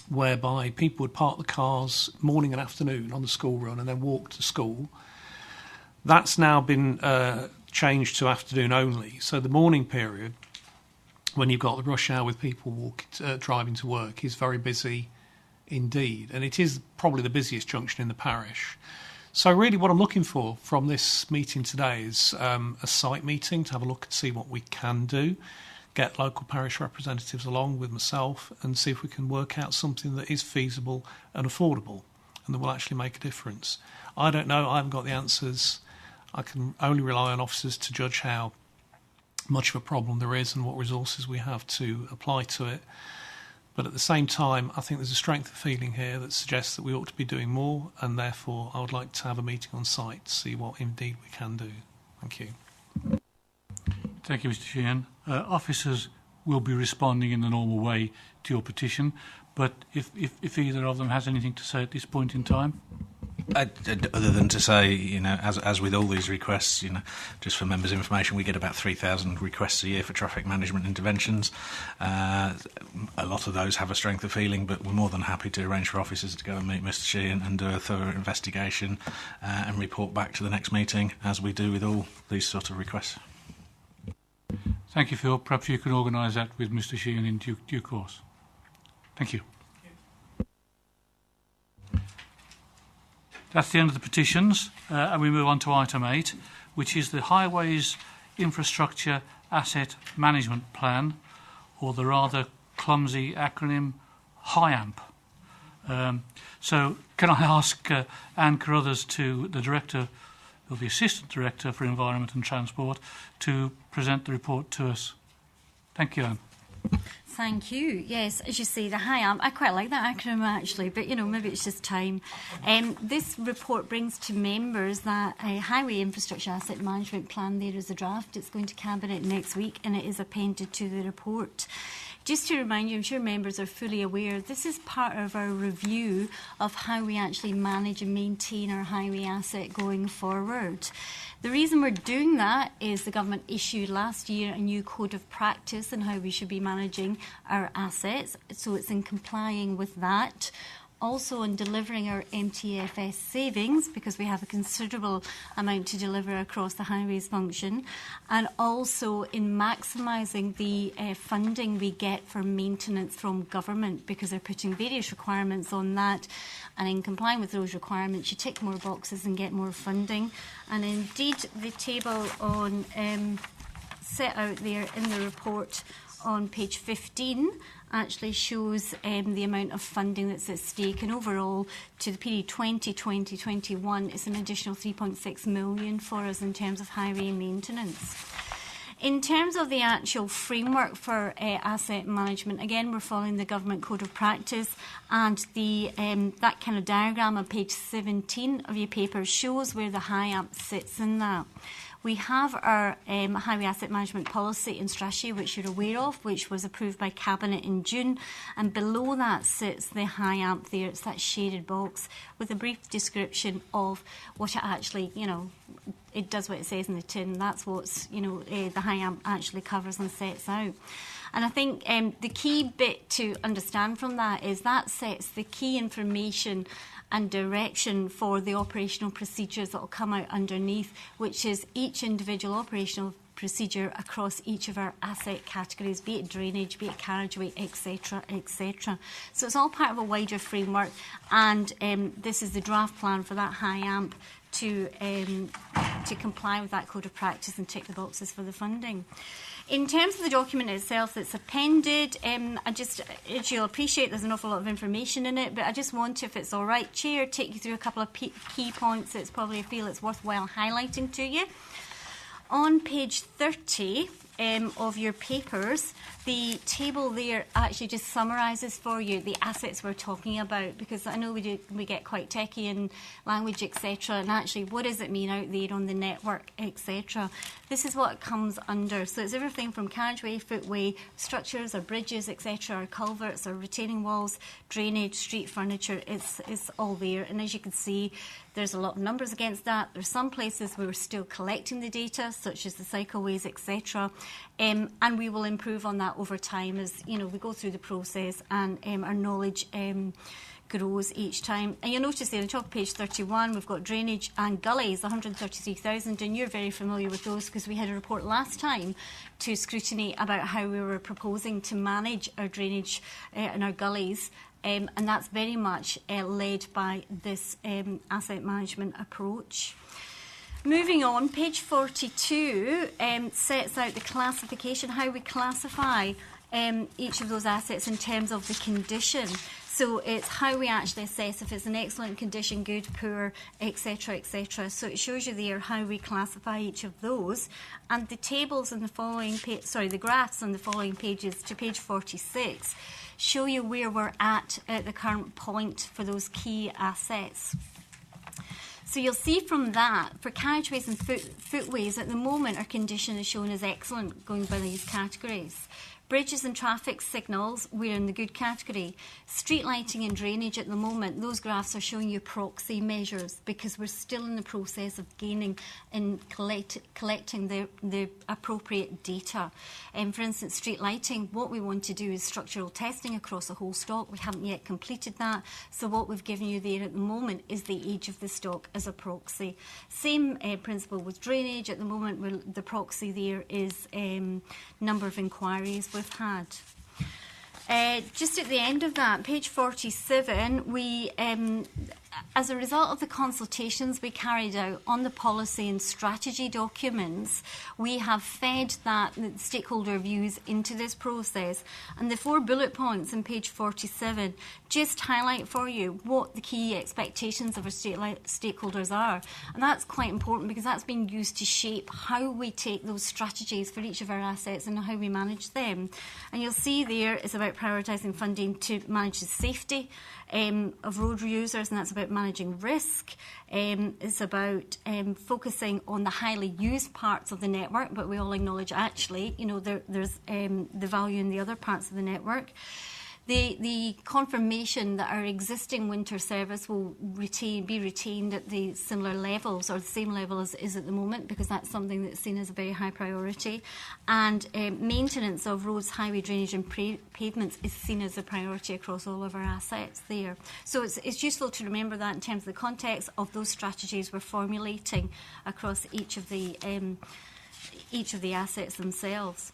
whereby people would park the cars morning and afternoon on the school run and then walk to school. That's now been changed to afternoon only. So the morning period, when you've got the rush hour with people driving to work, is very busy indeed. And it is probably the busiest junction in the parish. So really what I'm looking for from this meeting today is a site meeting to have a look and see what we can do, get local parish representatives along with myself and see if we can work out something that is feasible and affordable and that will actually make a difference. I don't know, I haven't got the answers. I can only rely on officers to judge how much of a problem there is and what resources we have to apply to it. But at the same time, I think there's a strength of feeling here that suggests that we ought to be doing more, and therefore I would like to have a meeting on site to see what indeed we can do. Thank you. Thank you, Mr. Sheehan. Officers will be responding in the normal way to your petition, but if either of them has anything to say at this point in time? Other than to say, as with all these requests, just for members' information, we get about 3,000 requests a year for traffic management interventions. A lot of those have a strength of feeling, but we're more than happy to arrange for officers to go and meet Mr. Sheehan and do a thorough investigation and report back to the next meeting, as we do with all these sort of requests. Thank you, Phil. Perhaps you can organise that with Mr. Sheehan in due course. Thank you. That's the end of the petitions, and we move on to item 8, which is the Highways Infrastructure Asset Management Plan, or the rather clumsy acronym HIAMP. So can I ask Anne Carruthers, the Director, or the Assistant Director for Environment and Transport, to present the report to us? Thank you, Anne. Thank you. Yes, as you say, the HIAMP, I quite like that acronym actually, but maybe it's just time. This report brings to members that a Highway Infrastructure Asset Management Plan. There is a draft. It's going to Cabinet next week and it is appended to the report. Just to remind you, I'm sure members are fully aware, this is part of our review of how we actually manage and maintain our highway asset going forward. The reason we're doing that is the government issued last year a new code of practice on how we should be managing our assets, so it's in complying with that. Also on delivering our MTFS savings, because we have a considerable amount to deliver across the highways function, and also in maximising the funding we get for maintenance from government, because they're putting various requirements on that, and in complying with those requirements you tick more boxes and get more funding. And indeed the table on set out there in the report on page 15 actually shows the amount of funding that's at stake, and overall to the period 2020-2021 it's an additional 3.6 million for us in terms of highway maintenance. In terms of the actual framework for asset management, again we're following the government code of practice, and the that kind of diagram on page 17 of your paper shows where the HIAMP sits in that. We have our highway asset management policy and strategy, which you're aware of, which was approved by Cabinet in June, and below that sits the HIAMP there. It's that shaded box with a brief description of what it actually, it does what it says in the tin. That's what's, the HIAMP actually covers and sets out. And I think the key bit to understand from that is that sets the key information and direction for the operational procedures that will come out underneath, which is each individual operational procedure across each of our asset categories, be it drainage, be it carriageway, etc., etc. So it's all part of a wider framework, and this is the draft plan for that HIAMP to comply with that code of practice and tick the boxes for the funding. In terms of the document itself that's appended, as you'll appreciate, there's an awful lot of information in it, but I just want to, if it's all right, Chair, take you through a couple of key points that I feel it's worthwhile highlighting to you. On page 30 of your papers, The table there actually just summarises for you the assets we're talking about, because I know we get quite techie in language, etc. And actually, what does it mean out there on the network, etc. This is what it comes under. So it's everything from carriageway, footway, structures or bridges, etc., or culverts or retaining walls, drainage, street furniture. It's all there. And as you can see, there's a lot of numbers against that. There's some places where we're still collecting the data, such as the cycleways, etc. And we will improve on that over time as we go through the process and our knowledge grows each time. And you'll notice there on top of page 31, we've got drainage and gullies, 133,000, and you're very familiar with those because we had a report last time to Scrutiny about how we were proposing to manage our drainage and our gullies. And that's very much led by this asset management approach. Moving on, page 42 sets out the classification, how we classify each of those assets in terms of the condition. So it's how we actually assess if it's in excellent condition, good, poor, etc., etc. So it shows you there how we classify each of those. And the tables in the following the graphs on the following pages to page 46 show you where we're at the current point for those key assets. So you'll see from that, for carriageways and footways, at the moment our condition is shown as excellent, going by these categories. Bridges and traffic signals, we're in the good category. Street lighting and drainage at the moment, those graphs are showing you proxy measures because we're still in the process of gaining and collecting the appropriate data. For instance, street lighting, what we want to do is structural testing across the whole stock. We haven't yet completed that. So what we've given you there at the moment is the age of the stock as a proxy. Same principle with drainage. At the moment, the proxy there is number of inquiries we've had. Just at the end of that, page 47, we, as a result of the consultations we carried out on the policy and strategy documents, we have fed the stakeholder views into this process. And the 4 bullet points on page 47 just highlight for you what the key expectations of our stakeholders are. And that's quite important because that's being used to shape how we take those strategies for each of our assets and how we manage them. And you'll see there it's about prioritising funding to manage the safety of road users, and that's about managing risk. It's about focusing on the highly used parts of the network, but we all acknowledge actually, there's the value in the other parts of the network. The confirmation that our existing winter service will be retained at the similar levels or the same level as is at the moment, because that's something that's seen as a very high priority. And maintenance of roads, highway drainage and pavements is seen as a priority across all of our assets there. So it's useful to remember that in terms of the context of those strategies we're formulating across each of the assets themselves.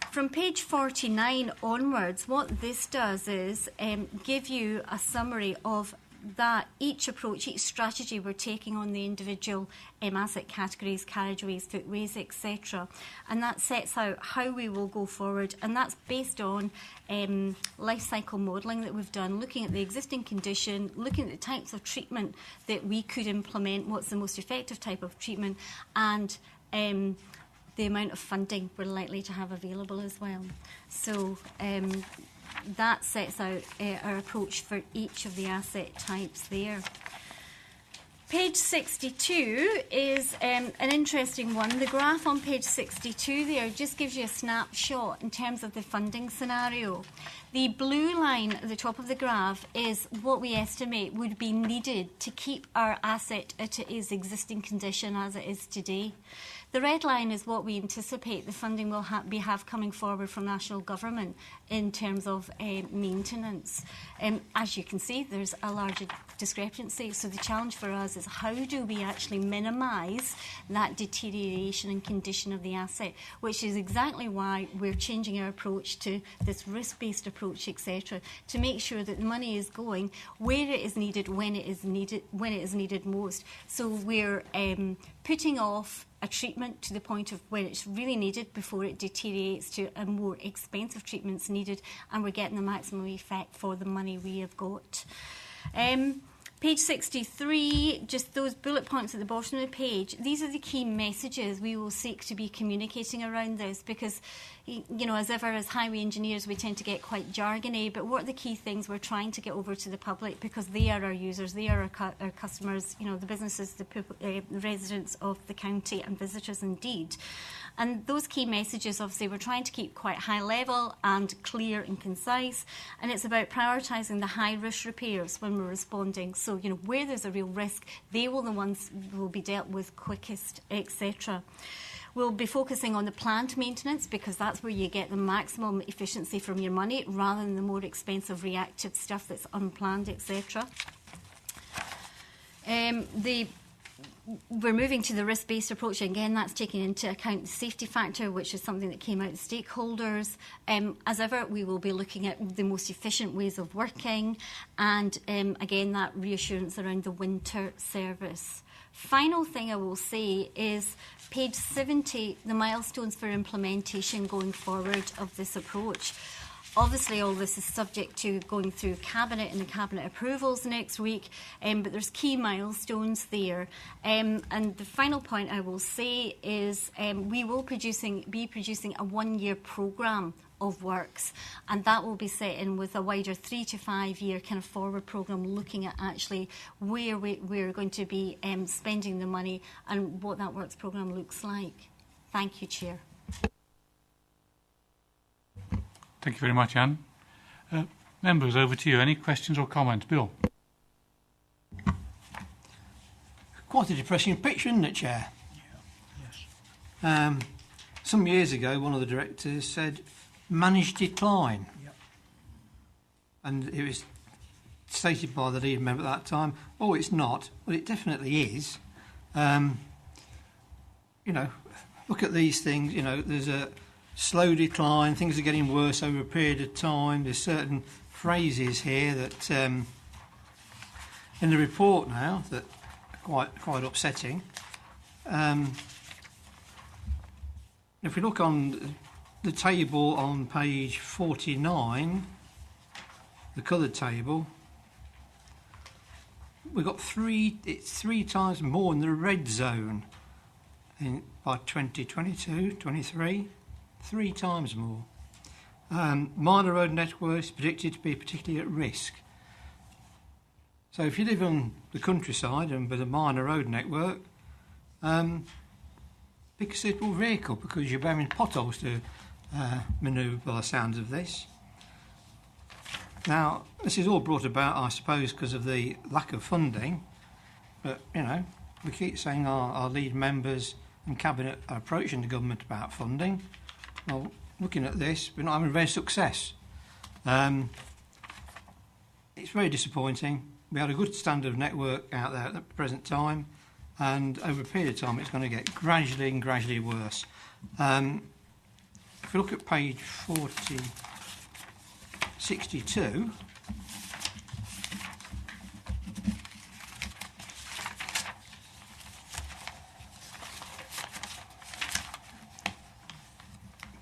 From page 49 onwards, what this does is give you a summary of that each approach, each strategy we're taking on the individual asset categories, carriageways, footways, etc. And that sets out how we will go forward, and that's based on life cycle modelling that we've done, looking at the existing condition, looking at the types of treatment that we could implement, what's the most effective type of treatment, and the amount of funding we're likely to have available as well. So that sets out our approach for each of the asset types there. Page 62 is an interesting one. The graph on page 62 there just gives you a snapshot in terms of the funding scenario. The blue line at the top of the graph is what we estimate would be needed to keep our asset at its existing condition as it is today. The red line is what we anticipate the funding will have coming forward from national government in terms of maintenance. As you can see, there's a large discrepancy. So the challenge for us is how do we actually minimise that deterioration and condition of the asset, which is exactly why we're changing our approach to this risk-based approach, etc., to make sure that the money is going where it is needed, when it is needed most. So we're putting off a treatment to the point of when it's really needed before it deteriorates to a more expensive treatments needed, and we're getting the maximum effect for the money we have got. Page 63, just those bullet points at the bottom of the page, these are the key messages we will seek to be communicating around this, because, you know, as ever, as highway engineers, we tend to get quite jargony, but what are the key things we're trying to get over to the public, because they are our users, they are our customers, you know, the businesses, the people, residents of the county and visitors indeed. And those key messages, obviously, we're trying to keep quite high level and clear and concise. And it's about prioritising the high-risk repairs when we're responding. So, you know, where there's a real risk, they will the ones will be dealt with quickest, etc. We'll be focusing on the planned maintenance, because that's where you get the maximum efficiency from your money, rather than the more expensive reactive stuff that's unplanned, etc. We're moving to the risk-based approach. Again, that's taking into account the safety factor, which is something that came out of stakeholders. As ever, we will be looking at the most efficient ways of working, and again, that reassurance around the winter service. Final thing I will say is page 70, the milestones for implementation going forward of this approach. Obviously, all this is subject to going through Cabinet and the Cabinet approvals next week, but there's key milestones there. And the final point I will say is we will be producing a one-year programme of works, and that will be set in with a wider 3 to 5 year kind of forward programme, looking at actually where we're going to be spending the money and what that works programme looks like. Thank you, Chair. Thank you very much, Anne. Members, over to you. Any questions or comments? Bill? Quite a depressing picture, isn't it, Chair? Yeah. Yes. Some years ago, one of the directors said, managed decline. Yep. And it was stated by the lead member at that time, oh, it's not. Well, it definitely is. You know, look at these things, you know, there's a slow decline, things are getting worse over a period of time. There's certain phrases here that in the report now that are quite upsetting. If we look on the table on page 49, the coloured table, we've got it's 3 times more in the red zone by 2022, 23. 3 times more. Minor road networks predicted to be particularly at risk. So if you live on the countryside and with a minor road network, pick a suitable vehicle, because you're bearing potholes to manoeuvre by the sounds of this. Now, this is all brought about, I suppose, because of the lack of funding, but, you know, we keep saying our lead members and Cabinet are approaching the government about funding. Well, looking at this, we're not having very success. It's very disappointing. We had a good standard of network out there at the present time, and over a period of time it's going to get gradually and gradually worse. If we look at page 62,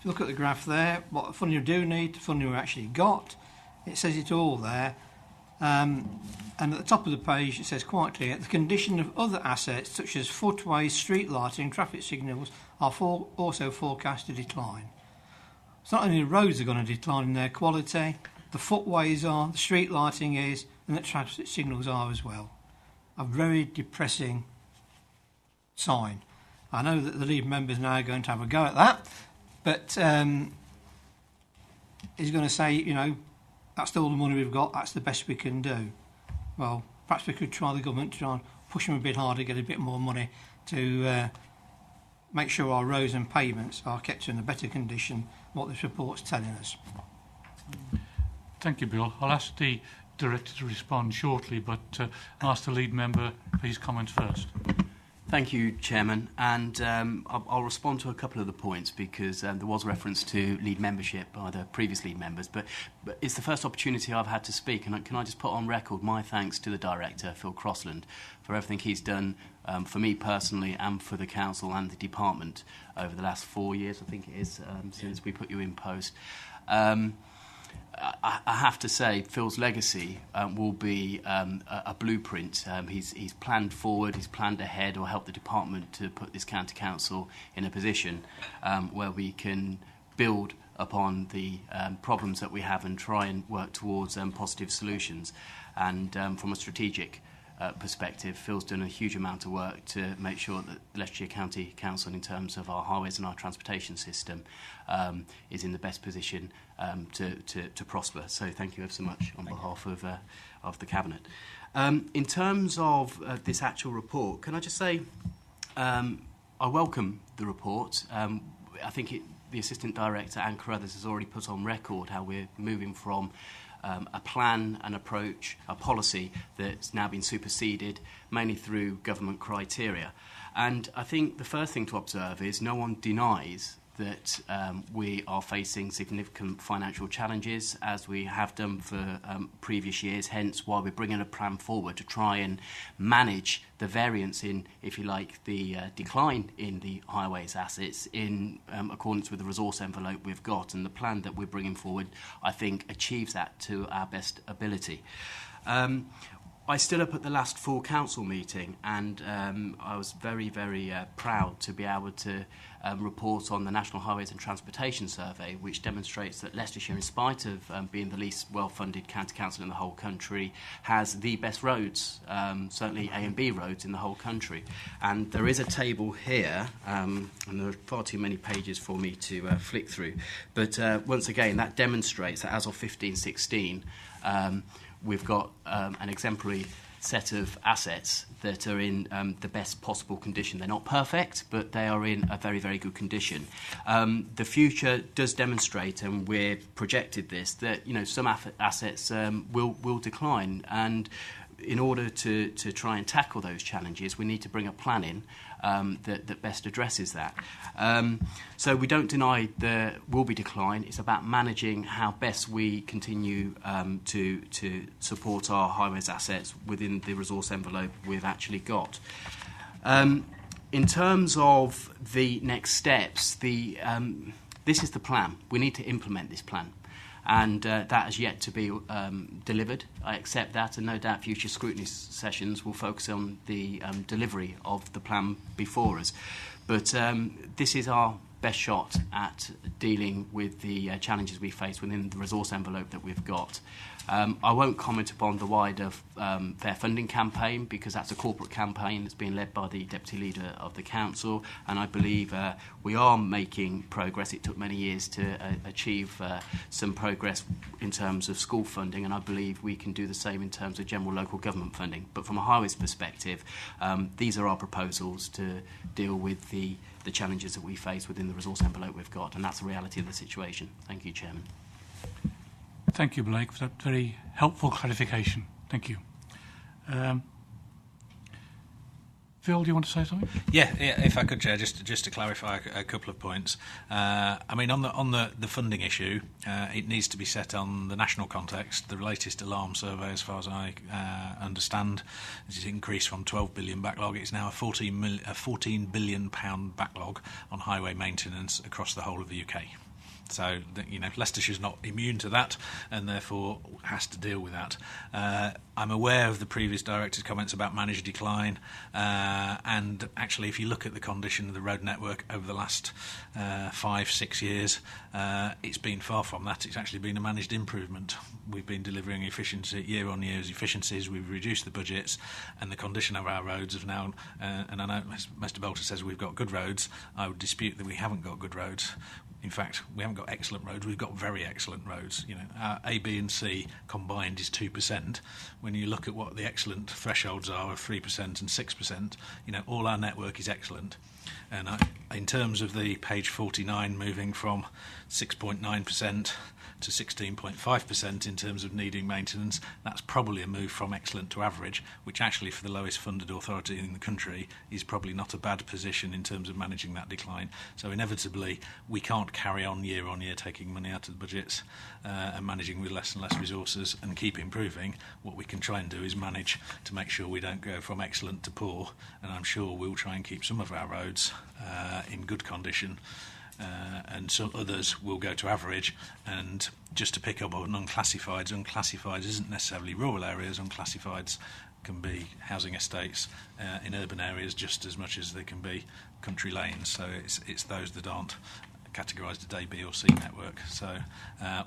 look at the graph there, what funding we do need, the funding we've actually got. It says it all there. And at the top of the page it says quite clear, the condition of other assets such as footways, street lighting, traffic signals are also forecast to decline. It's not only the roads are going to decline in their quality, the footways are, the street lighting is, and the traffic signals are as well. A very depressing sign. I know that the lead member's now going to have a go at that, but he's going to say, you know, that's all the money we've got, that's the best we can do. Well, perhaps we could try the government to try and push them a bit harder, get a bit more money to make sure our roads and pavements are kept in a better condition than what this report's telling us. Thank you, Bill. I'll ask the Director to respond shortly, but ask the lead member, please comment first. Thank you, Chairman, and I'll respond to a couple of the points, because there was reference to lead membership by the previous lead members, but it's the first opportunity I've had to speak, and can I just put on record my thanks to the Director, Phil Crossland, for everything he's done for me personally and for the Council and the Department over the last 4 years, I think it is, since we put you in post. I have to say, Phil's legacy will be a blueprint. He's planned forward, he's planned ahead, or helped the department to put this county council in a position where we can build upon the problems that we have and try and work towards positive solutions. And from a strategic perspective, Phil's done a huge amount of work to make sure that Leicestershire County Council, in terms of our highways and our transportation system, is in the best position to prosper. So thank you ever so much on behalf of the Cabinet. In terms of this actual report, can I just say I welcome the report. I think the Assistant Director and Carruthers has already put on record how we're moving from a plan, an approach, a policy that's now been superseded mainly through government criteria. And I think the first thing to observe is no one denies that we are facing significant financial challenges, as we have done for previous years, hence why we're bringing a plan forward to try and manage the variance in, if you like, the decline in the highways assets in accordance with the resource envelope we've got. And the plan that we're bringing forward, I think, achieves that to our best ability. I stood up at the last full council meeting, and I was very, very proud to be able to report on the National Highways and Transportation Survey, which demonstrates that Leicestershire, in spite of being the least well-funded county council in the whole country, has the best roads, certainly A and B roads in the whole country. And there is a table here, and there are far too many pages for me to flick through. But once again, that demonstrates that as of 15-16, we've got an exemplary set of assets that are in the best possible condition. They're not perfect, but they are in a very, very good condition. The future does demonstrate, and we've projected this, that some assets will decline. And in order to try and tackle those challenges, we need to bring a plan in that best addresses that. So we don't deny there will be decline. It's about managing how best we continue to support our highways assets within the resource envelope we've actually got. In terms of the next steps, this is the plan. We need to implement this plan. And that has yet to be delivered. I accept that, and no doubt future scrutiny sessions will focus on the delivery of the plan before us. But this is our best shot at dealing with the challenges we face within the resource envelope that we've got. I won't comment upon the wider fair funding campaign, because that's a corporate campaign that's being led by the Deputy Leader of the Council, and I believe we are making progress. It took many years to achieve some progress in terms of school funding, and I believe we can do the same in terms of general local government funding. But from a highways perspective, these are our proposals to deal with the challenges that we face within the resource envelope we've got, and that's the reality of the situation. Thank you, Chairman. Thank you, Blake, for that very helpful clarification. Thank you. Phil, do you want to say something? Yeah, if I could, Chair, just to clarify a couple of points. I mean, on the funding issue, it needs to be set on the national context. The latest alarm survey, as far as I understand, has increased from 12 billion backlog. It's now a £14 billion backlog on highway maintenance across the whole of the UK. So, Leicestershire's not immune to that, and therefore has to deal with that. I'm aware of the previous director's comments about managed decline, and actually, if you look at the condition of the road network over the last 5-6 years, it's been far from that. It's actually been a managed improvement. We've been delivering efficiency year on year efficiencies. We've reduced the budgets, and the condition of our roads have now. And I know Mr. Bolter says we've got good roads. I would dispute that we haven't got good roads. In fact, we haven't got excellent roads. We've got very excellent roads. Our A, B, and C combined is 2%. When you look at what the excellent thresholds are of 3% and 6%, all our network is excellent. And in terms of the page 49, moving from 6.9% to 16.5% in terms of needing maintenance, that's probably a move from excellent to average, which actually for the lowest funded authority in the country is probably not a bad position in terms of managing that decline. So inevitably we can't carry on year taking money out of the budgets and managing with less and less resources and keep improving. What we can try and do is manage to make sure we don't go from excellent to poor, and I'm sure we'll try and keep some of our roads in good condition and some others will go to average. And just to pick up on unclassifieds isn't necessarily rural areas. Unclassifieds can be housing estates in urban areas just as much as they can be country lanes. So it's those that aren't categorised as A, B or C network. So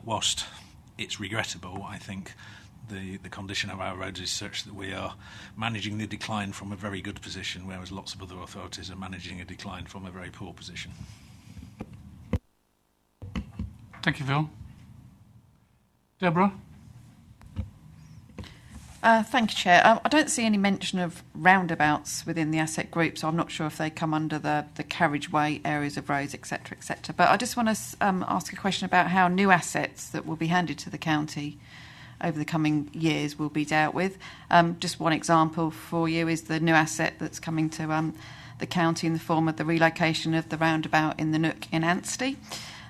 whilst it's regrettable, I think the condition of our roads is such that we are managing the decline from a very good position, whereas lots of other authorities are managing a decline from a very poor position. Thank you, Phil. Deborah? Thank you, Chair. I don't see any mention of roundabouts within the asset group, so I'm not sure if they come under the carriageway areas of roads, etc., etc. But I just want to ask a question about how new assets that will be handed to the county over the coming years will be dealt with. Just one example for you is the new asset that's coming to the county in the form of the relocation of the roundabout in the Nook in Anstey.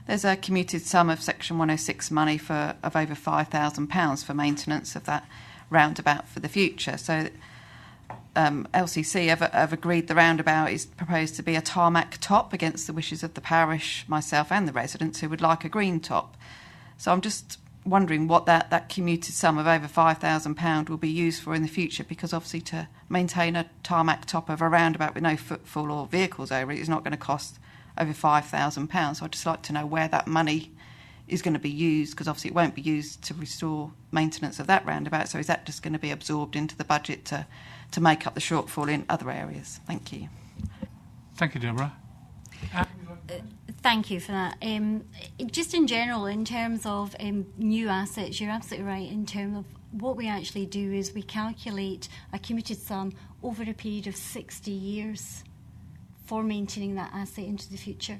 There's a commuted sum of Section 106 money of over £5,000 for maintenance of that roundabout for the future. So LCC have agreed the roundabout is proposed to be a tarmac top against the wishes of the parish, myself and the residents who would like a green top. So I'm just wondering what that commuted sum of over £5,000 will be used for in the future, because obviously to maintain a tarmac top of a roundabout with no footfall or vehicles over it is not going to cost over £5,000. So I'd just like to know where that money is going to be used, because obviously it won't be used to restore maintenance of that roundabout. So is that just going to be absorbed into the budget to make up the shortfall in other areas? Thank you. Thank you, Deborah. Thank you for that. Just in general, in terms of new assets, you're absolutely right. In terms of what we actually do is we calculate a commuted sum over a period of 60 years for maintaining that asset into the future.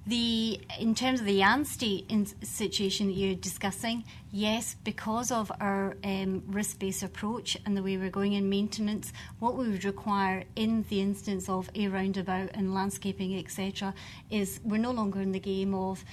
In terms of the Anstey situation that you're discussing, yes, because of our risk-based approach and the way we're going in maintenance, what we would require in the instance of a roundabout and landscaping, etc., is we're no longer in the game of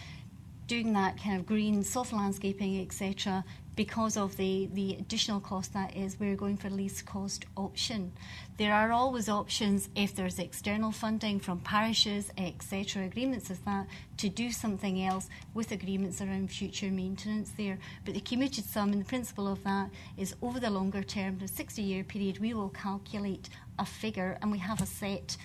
doing that kind of green, soft landscaping, etc., because of the additional cost that is, we're going for least cost option. There are always options if there's external funding from parishes, etc., agreements as that, to do something else with agreements around future maintenance there. But the commuted sum and the principle of that is over the longer term, the 60-year period, we will calculate a figure and we have a set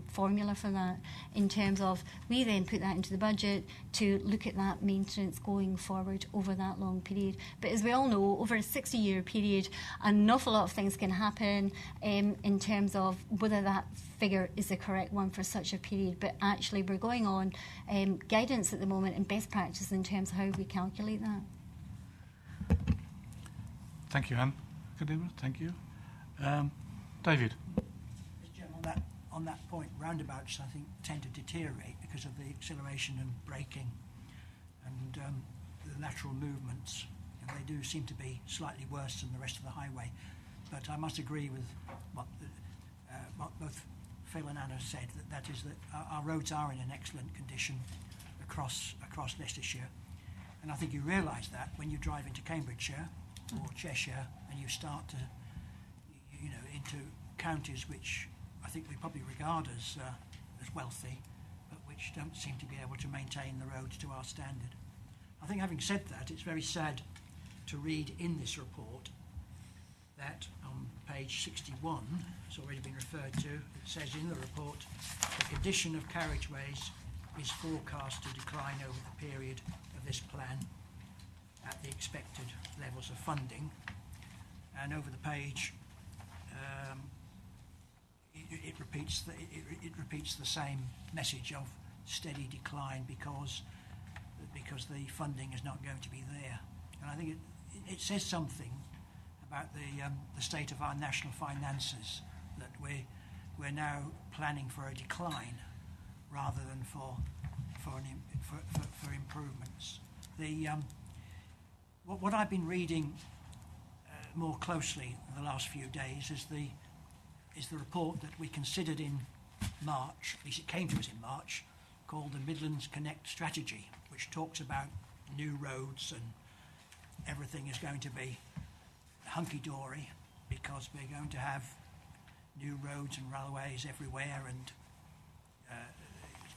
formula for that in terms of we then put that into the budget to look at that maintenance going forward over that long period. But as we all know, over a 60-year period, an awful lot of things can happen in terms of whether that figure is the correct one for such a period. But actually we're going on guidance at the moment and best practice in terms of how we calculate that. Thank you, Anne. Good, Deborah. Thank you. David. On that point, roundabouts, I think, tend to deteriorate because of the acceleration and braking and the lateral movements. And they do seem to be slightly worse than the rest of the highway. But I must agree with what both Phil and Anna said, that is that our roads are in an excellent condition across Leicestershire. And I think you realise that when you drive into Cambridgeshire or Cheshire and you start to, into counties which I think we probably regard as wealthy, but which don't seem to be able to maintain the roads to our standard. I think having said that, it's very sad to read in this report that on page 61, it's already been referred to, it says in the report, the condition of carriageways is forecast to decline over the period of this plan at the expected levels of funding. And over the page, it repeats the same message of steady decline because the funding is not going to be there. And I think it says something about the state of our national finances, that we're now planning for a decline rather than for improvements. What I've been reading more closely in the last few days is the report that we considered in March, at least it came to us in March, called the Midlands Connect Strategy, which talks about new roads and everything is going to be hunky-dory because we're going to have new roads and railways everywhere, and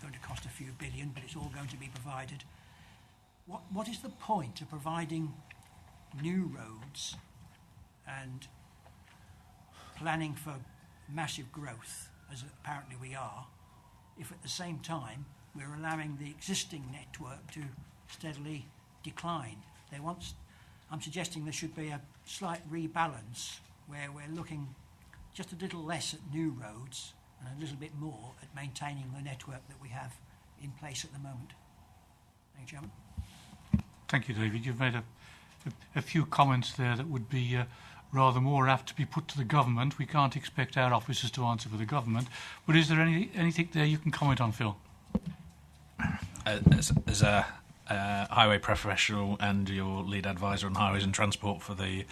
going to cost a few billion, but it's all going to be provided. What is the point of providing new roads and planning for massive growth, as apparently we are, if at the same time we're allowing the existing network to steadily decline? I'm suggesting there should be a slight rebalance where we're looking just a little less at new roads and a little bit more at maintaining the network that we have in place at the moment. Thank you, Chairman. Thank you, David. You've made a few comments there that would be rather more apt to be put to the government. We can't expect our officers to answer for the government. But is there anything there you can comment on, Phil? As a highway professional and your lead advisor on highways and transport for the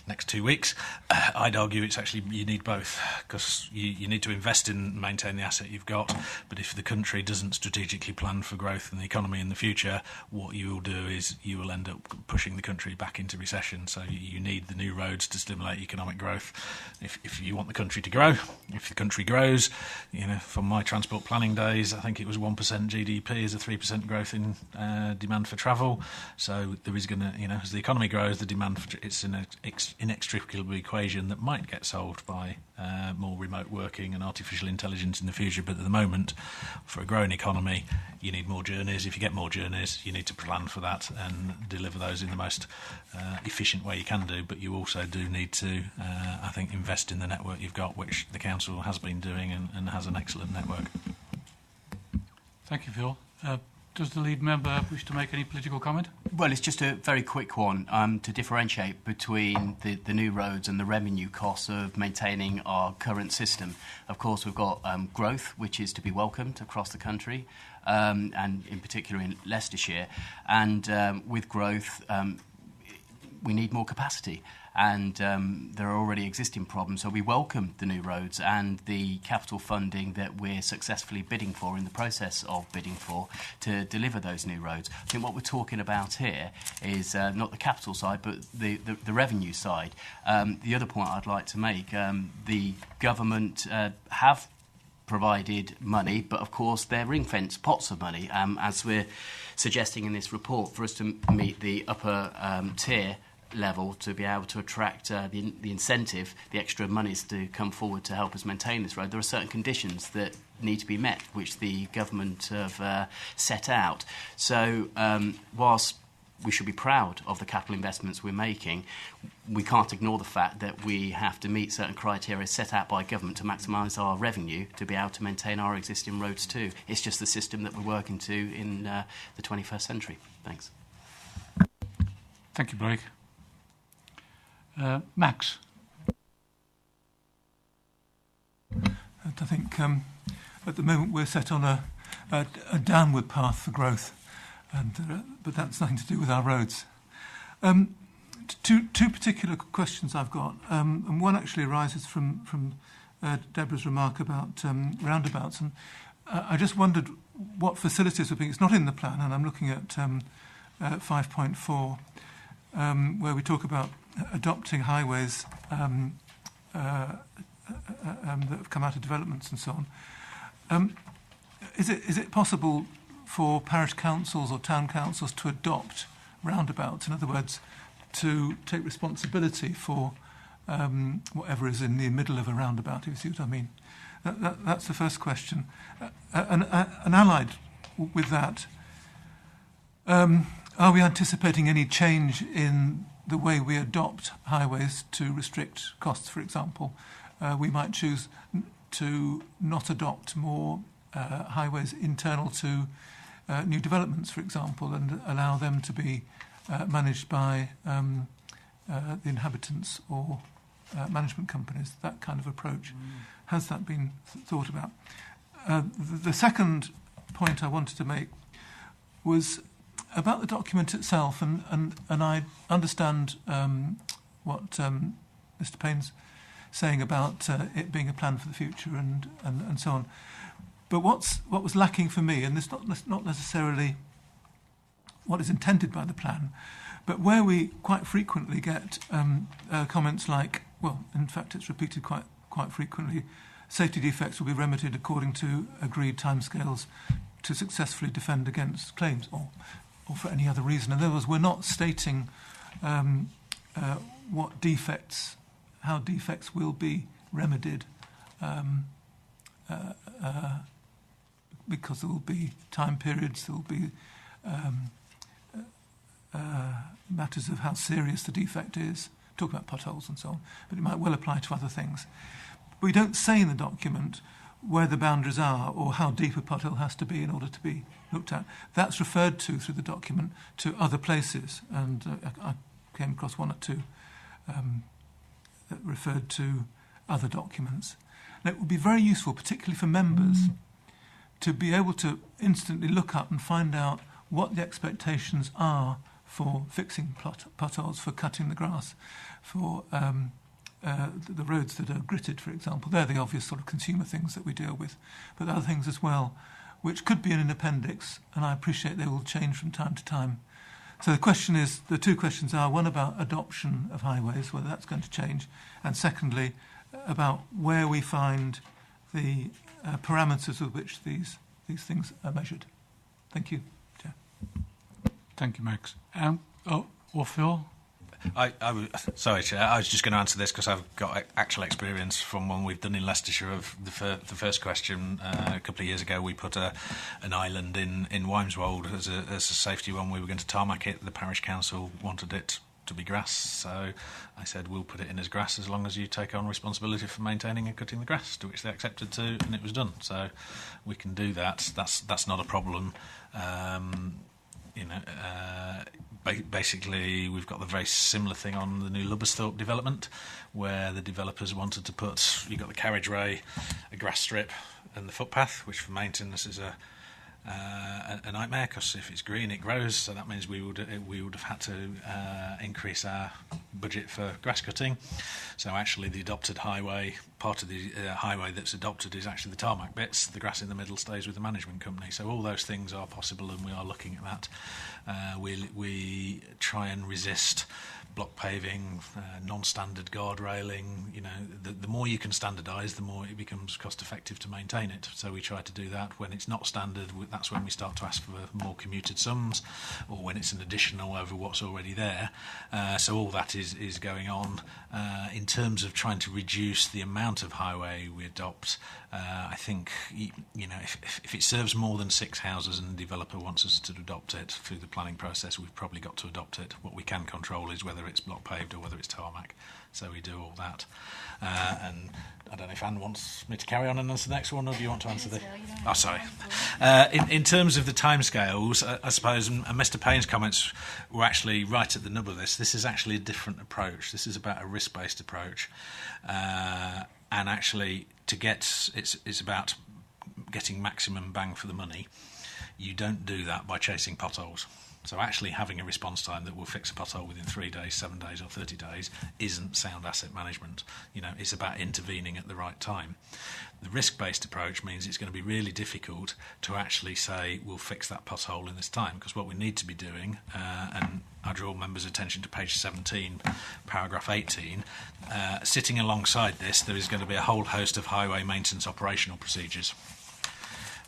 next 2 weeks, I'd argue it's actually you need both, because you need to invest in maintain the asset you've got, but if the country doesn't strategically plan for growth in the economy in the future, what you will do is you will end up pushing the country back into recession. So you need the new roads to stimulate economic growth. If you want the country to grow, if the country grows, from my transport planning days, I think it was 1% GDP is a 3% growth in demand for travel. So there is going to, as the economy grows, the demand for it's an inextricable equation that might get solved by more remote working and artificial intelligence in the future. But at the moment, for a growing economy, you need more journeys. If you get more journeys, you need to plan for that and deliver those in the most efficient way you can do. But you also do need to, I think, invest in the network you've got, which the council has been doing and has an excellent network. Thank you, Phil. Does the lead member wish to make any political comment? Well, it's just a very quick one to differentiate between the new roads and the revenue costs of maintaining our current system. Of course, we've got growth, which is to be welcomed across the country, and in particular in Leicestershire. And with growth, we need more capacity. And there are already existing problems, so we welcome the new roads and the capital funding that we're successfully bidding for, in the process of bidding for, to deliver those new roads. I think what we're talking about here is not the capital side, but the revenue side. The other point I'd like to make, the government have provided money, but of course they're ring-fenced pots of money, as we're suggesting in this report, for us to meet the upper tier level to be able to attract the incentive, the extra monies to come forward to help us maintain this road. There are certain conditions that need to be met, which the government have set out. So whilst we should be proud of the capital investments we're making, we can't ignore the fact that we have to meet certain criteria set out by government to maximise our revenue to be able to maintain our existing roads too. It's just the system that we're working to in the 21st century. Thanks. Thank you, Blake. Max. I think at the moment we're set on a downward path for growth, but that's nothing to do with our roads. Two particular questions I've got, and one actually arises from Deborah's remark about roundabouts, and I just wondered what facilities would be. It's not in the plan, and I'm looking at 5.4, where we talk about adopting highways that have come out of developments and so on. Is it possible for parish councils or town councils to adopt roundabouts? In other words, to take responsibility for whatever is in the middle of a roundabout, if you see what I mean. That's the first question. And allied with that, are we anticipating any change in the way we adopt highways to restrict costs, for example? We might choose to not adopt more highways internal to new developments, for example, and allow them to be managed by the inhabitants or management companies, that kind of approach. Has that been thought about? The second point I wanted to make was about the document itself, and I understand what Mr. Payne's saying about it being a plan for the future and so on. But what was lacking for me, and this not necessarily what is intended by the plan, but where we quite frequently get comments like, well, in fact it's repeated quite frequently, safety defects will be remedied according to agreed timescales to successfully defend against claims or for any other reason. In other words, we're not stating what defects, how defects will be remedied, because there will be time periods, there will be matters of how serious the defect is, talk about potholes and so on, but it might well apply to other things. We don't say in the document where the boundaries are or how deep a pothole has to be in order to be looked at. That's referred to through the document to other places, and I came across one or two that referred to other documents. And it would be very useful, particularly for members, to be able to instantly look up and find out what the expectations are for fixing potholes, for cutting the grass, for the roads that are gritted, for example. They're the obvious sort of consumer things that we deal with, but other things as well, which could be in an appendix, and I appreciate they will change from time to time. So the two questions are, one about adoption of highways, whether that's going to change, and secondly, about where we find the parameters with which these things are measured. Thank you, Chair. Thank you, Max. Or Phil? Sorry, Chair. I was just going to answer this because I've got actual experience from one we've done in Leicestershire of the first question. A couple of years ago, we put an island in Wymeswold as a safety one. We were going to tarmac it. The parish council wanted it to be grass, so I said we'll put it in as grass as long as you take on responsibility for maintaining and cutting the grass, to which they accepted to, and it was done. So we can do that. That's not a problem. Basically, we've got the very similar thing on the new Lubbersthorpe development, where the developers wanted to put, you've got the carriageway, a grass strip, and the footpath, which for maintenance is a nightmare, because if it's green, it grows. So that means we would have had to increase our budget for grass cutting. So actually, the adopted highway, part of the highway that's adopted is actually the tarmac bits. The grass in the middle stays with the management company. So all those things are possible, and we are looking at that. We try and resist block paving, non-standard guard railing. You know, the more you can standardise, the more it becomes cost-effective to maintain it. So we try to do that. When it's not standard, that's when we start to ask for more commuted sums, or when it's an additional over what's already there. So all that is going on. In terms of trying to reduce the amount of highway we adopt, I think if it serves more than 6 houses and the developer wants us to adopt it through the planning process, we've probably got to adopt it. What we can control is whether it's block paved or whether it's tarmac. So we do all that. And I don't know if Anne wants me to carry on and answer the next one, or do you want to answer the... Oh, sorry. In terms of the timescales, I suppose, and Mr. Payne's comments were actually right at the nub of this. This is actually a different approach. This is about a risk-based approach. And actually, it's about getting maximum bang for the money. You don't do that by chasing potholes. So actually having a response time that will fix a pothole within 3 days, 7 days or 30 days isn't sound asset management. It's about intervening at the right time. The risk-based approach means it's going to be really difficult to actually say we'll fix that pothole in this time, because what we need to be doing, and I draw members' attention to page 17, paragraph 18, sitting alongside this there is going to be a whole host of highway maintenance operational procedures.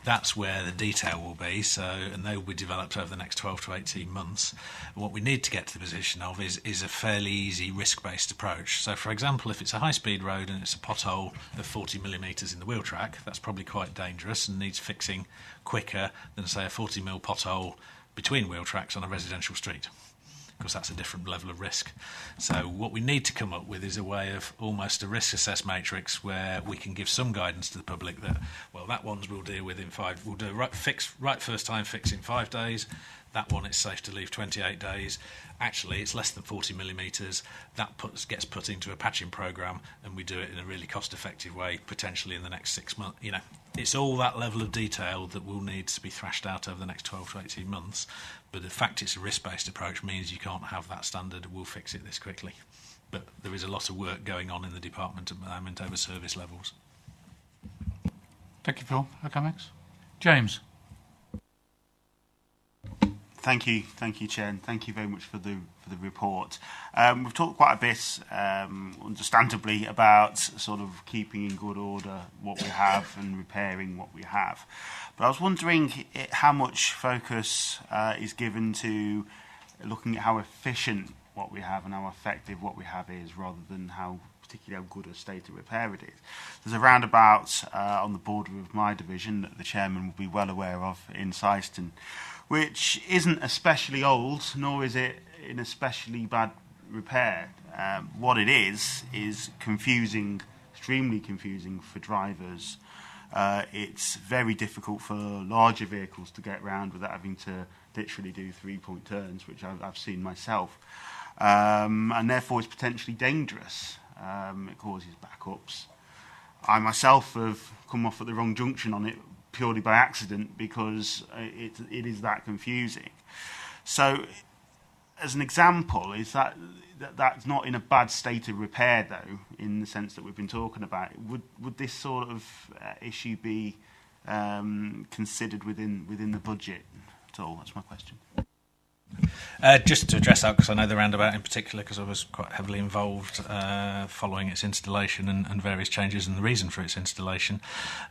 That's where the detail will be, and they will be developed over the next 12 to 18 months. What we need to get to the position of is a fairly easy risk-based approach. So, for example, if it's a high-speed road and it's a pothole of 40 millimetres in the wheel track, that's probably quite dangerous and needs fixing quicker than, say, a 40 mil pothole between wheel tracks on a residential street, because that's a different level of risk. So what we need to come up with is a way of almost a risk assess matrix where we can give some guidance to the public that, well, that one's we'll deal with in 5, we'll do right first time fix in 5 days, that one it's safe to leave 28 days. Actually, it's less than 40 millimetres. That gets put into a patching programme, and we do it in a really cost-effective way, potentially in the next 6 months. It's all that level of detail that will need to be thrashed out over the next 12 to 18 months. But the fact it's a risk-based approach means you can't have that standard, we'll fix it this quickly. But there is a lot of work going on in the department at the moment over service levels. Thank you, Phil. Okay, Max. James. Thank you, Chair, and thank you very much for the report. We've talked quite a bit, understandably, about sort of keeping in good order what we have and repairing what we have. But I was wondering how much focus is given to looking at how efficient what we have and how effective what we have is, rather than particularly how good a state of repair it is. There's a roundabout on the border of my division that the chairman will be well aware of in Syston, which isn't especially old, nor is it in especially bad repair. What it is confusing, extremely confusing for drivers. It's very difficult for larger vehicles to get around without having to literally do 3-point turns, which I've seen myself. And therefore it's potentially dangerous. It causes backups. I myself have come off at the wrong junction on it purely by accident because it is that confusing. So, as an example, is that's not in a bad state of repair, though, in the sense that we've been talking about. Would this sort of issue be considered within the budget at all? That's my question. Just to address that, because I know the roundabout in particular, because I was quite heavily involved following its installation and various changes and the reason for its installation.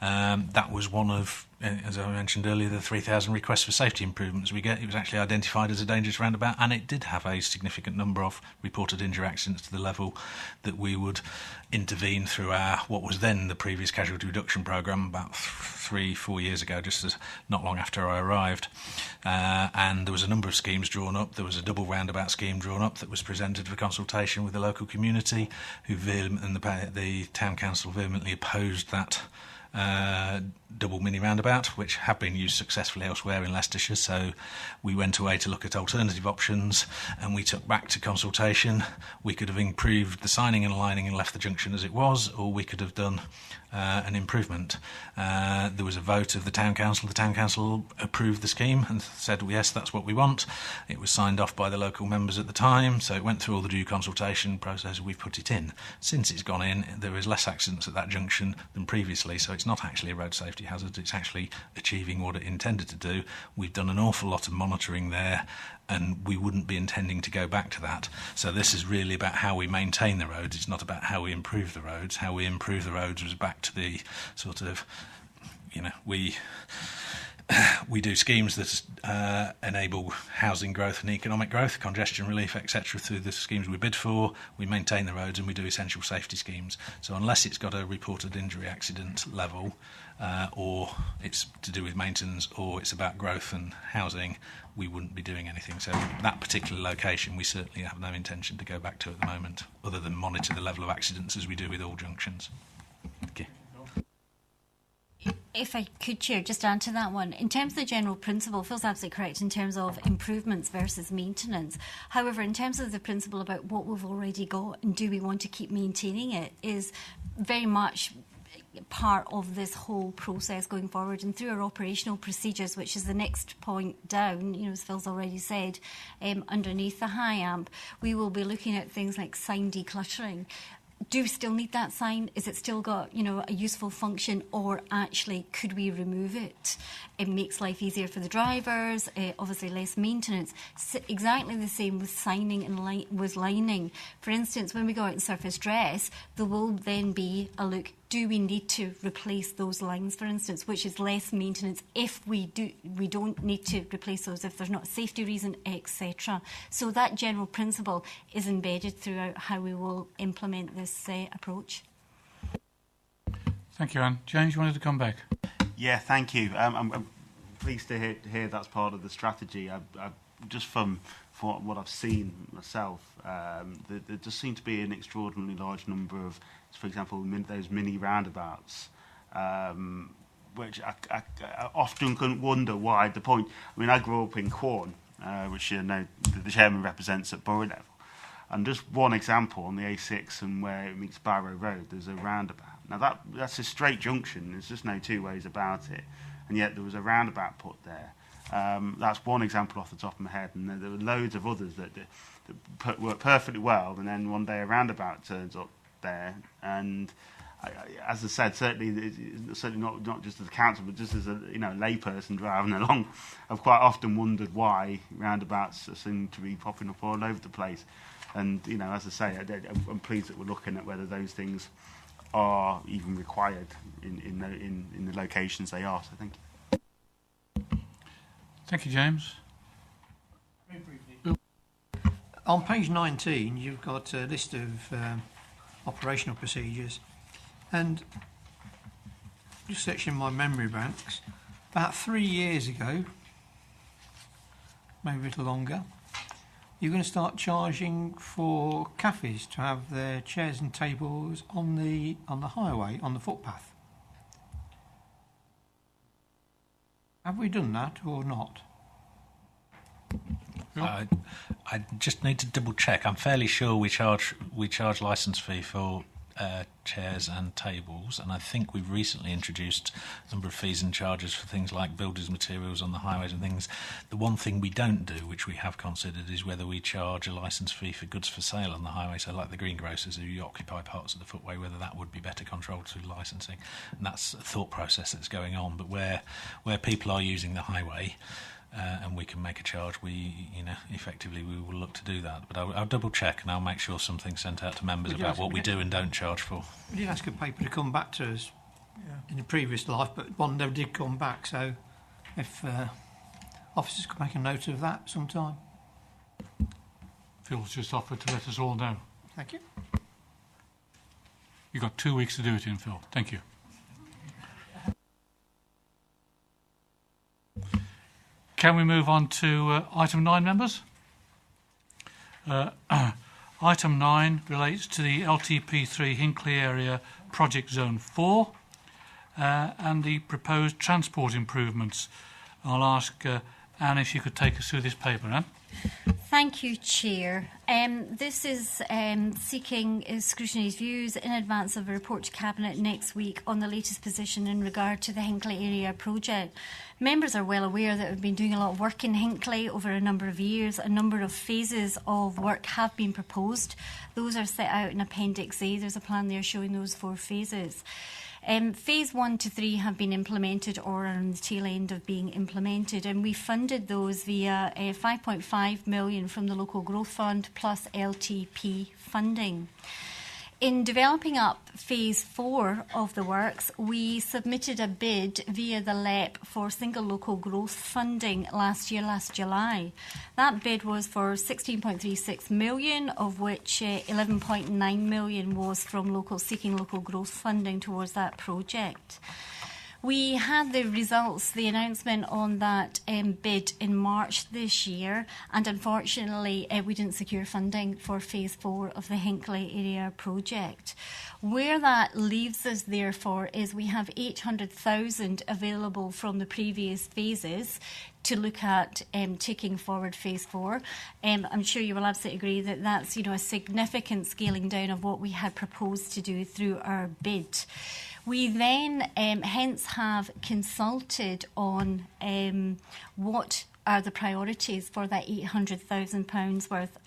That was one of, as I mentioned earlier, the 3,000 requests for safety improvements we get. It was actually identified as a dangerous roundabout, and it did have a significant number of reported injury accidents to the level that we would intervene through what was then the previous casualty reduction programme about 3-4 years ago, just as not long after I arrived. And there was a number of schemes drawn up. There was a double roundabout scheme drawn up that was presented for consultation with the local community, who and the town council vehemently opposed that double mini roundabout, which have been used successfully elsewhere in Leicestershire. So we went away to look at alternative options, and we took back to consultation. We could have improved the signing and aligning and left the junction as it was, or we could have done an improvement. There was a vote of the town council. The town council approved the scheme and said, well, yes, that's what we want. It was signed off by the local members at the time, so it went through all the due consultation process. We've put it in. Since it's gone in, there is less accidents at that junction than previously, so it's not actually a road safety hazard. It's actually achieving what it intended to do. We've done an awful lot of monitoring there, and we wouldn't be intending to go back to that. So this is really about how we maintain the roads. It's not about how we improve the roads. How we improve the roads was back to the sort of, we do schemes that enable housing growth and economic growth, congestion relief, etc. through the schemes we bid for. We maintain the roads and we do essential safety schemes. So unless it's got a reported injury accident level, or it's to do with maintenance, or it's about growth and housing, we wouldn't be doing anything. So that particular location we certainly have no intention to go back to at the moment, other than monitor the level of accidents as we do with all junctions. Okay. If I could, Chair, just add to that one. In terms of the general principle, Phil's absolutely correct in terms of improvements versus maintenance. However, in terms of the principle about what we've already got and do we want to keep maintaining it, is very much part of this whole process going forward. And through our operational procedures, which is the next point down, as Phil's already said, underneath the high amp, we will be looking at things like sign decluttering. Do we still need that sign? Is it still got, a useful function, or actually could we remove it? It makes life easier for the drivers, obviously less maintenance. Exactly the same with signing and with lining. For instance, when we go out in surface dress, there will then be a look, do we need to replace those lines, for instance, which is less maintenance if we don't need to replace those, if there's not a safety reason, etc. So that general principle is embedded throughout how we will implement this approach. Thank you, Anne. James, you wanted to come back? Yeah, thank you. I'm pleased to hear that's part of the strategy. Just from what I've seen myself, there just seem to be an extraordinarily large number of, for example, those mini roundabouts, which I often couldn't wonder why. The point, I grew up in Quorn, which the chairman represents at borough level, and just one example on the A6 and where it meets Barrow Road, there's a roundabout. Now that's a straight junction. There's just no two ways about it, and yet there was a roundabout put there. That's one example off the top of my head, and there were loads of others that work perfectly well, and then one day a roundabout turns up there, and as I said, certainly not just as a council, but just as a layperson driving along, I've quite often wondered why roundabouts seem to be popping up all over the place. And as I say, I'm pleased that we're looking at whether those things are even required in the locations they are. So thank you. Thank you, James. Very briefly. On page 19, you've got a list of operational procedures, and just searching my memory banks, about 3 years ago, maybe a little longer, you're going to start charging for cafes to have their chairs and tables on the highway, on the footpath. Have we done that or not? I just need to double check. I'm fairly sure we charge licence fee for chairs and tables, and I think we've recently introduced a number of fees and charges for things like builders' materials on the highways and things. The one thing we don't do, which we have considered, is whether we charge a licence fee for goods for sale on the highway, so like the greengrocers who occupy parts of the footway, whether that would be better controlled through licensing. And that's a thought process that's going on. But where people are using the highway, and we can make a charge, effectively we will look to do that. But I'll double check, and I'll make sure something's sent out to members about what we do and don't charge for. We did ask a paper to come back to us in the previous life, but one never did come back. So if officers could make a note of that sometime. Phil's just offered to let us all know. Thank you. You've got 2 weeks to do it in, Phil. Thank you. Can we move on to item 9, members? Item 9 relates to the LTP3 Hinckley Area Project Zone 4 and the proposed transport improvements. I'll ask Anne if you could take us through this paper, Anne. Thank you, Chair. This is seeking Scrutiny's views in advance of a report to Cabinet next week on the latest position in regard to the Hinckley Area project. Members are well aware that we've been doing a lot of work in Hinckley over a number of years. A number of phases of work have been proposed. Those are set out in Appendix A. There's a plan there showing those 4 phases. Phase 1 to 3 have been implemented or are on the tail end of being implemented, and we funded those via 5.5 million from the Local Growth Fund plus LTP funding. In developing up Phase 4 of the works, we submitted a bid via the LEP for single local growth funding last July. That bid was for 16.36 million, of which 11.9 million was from seeking local growth funding towards that project. We had the results, the announcement on that bid in March this year, and unfortunately we didn't secure funding for Phase 4 of the Hinckley Area project. Where that leaves us, therefore, is we have 800,000 available from the previous phases to look at taking forward Phase 4. I'm sure you will absolutely agree that that's a significant scaling down of what we had proposed to do through our bid. We then hence have consulted on what are the priorities for that £800,000 worth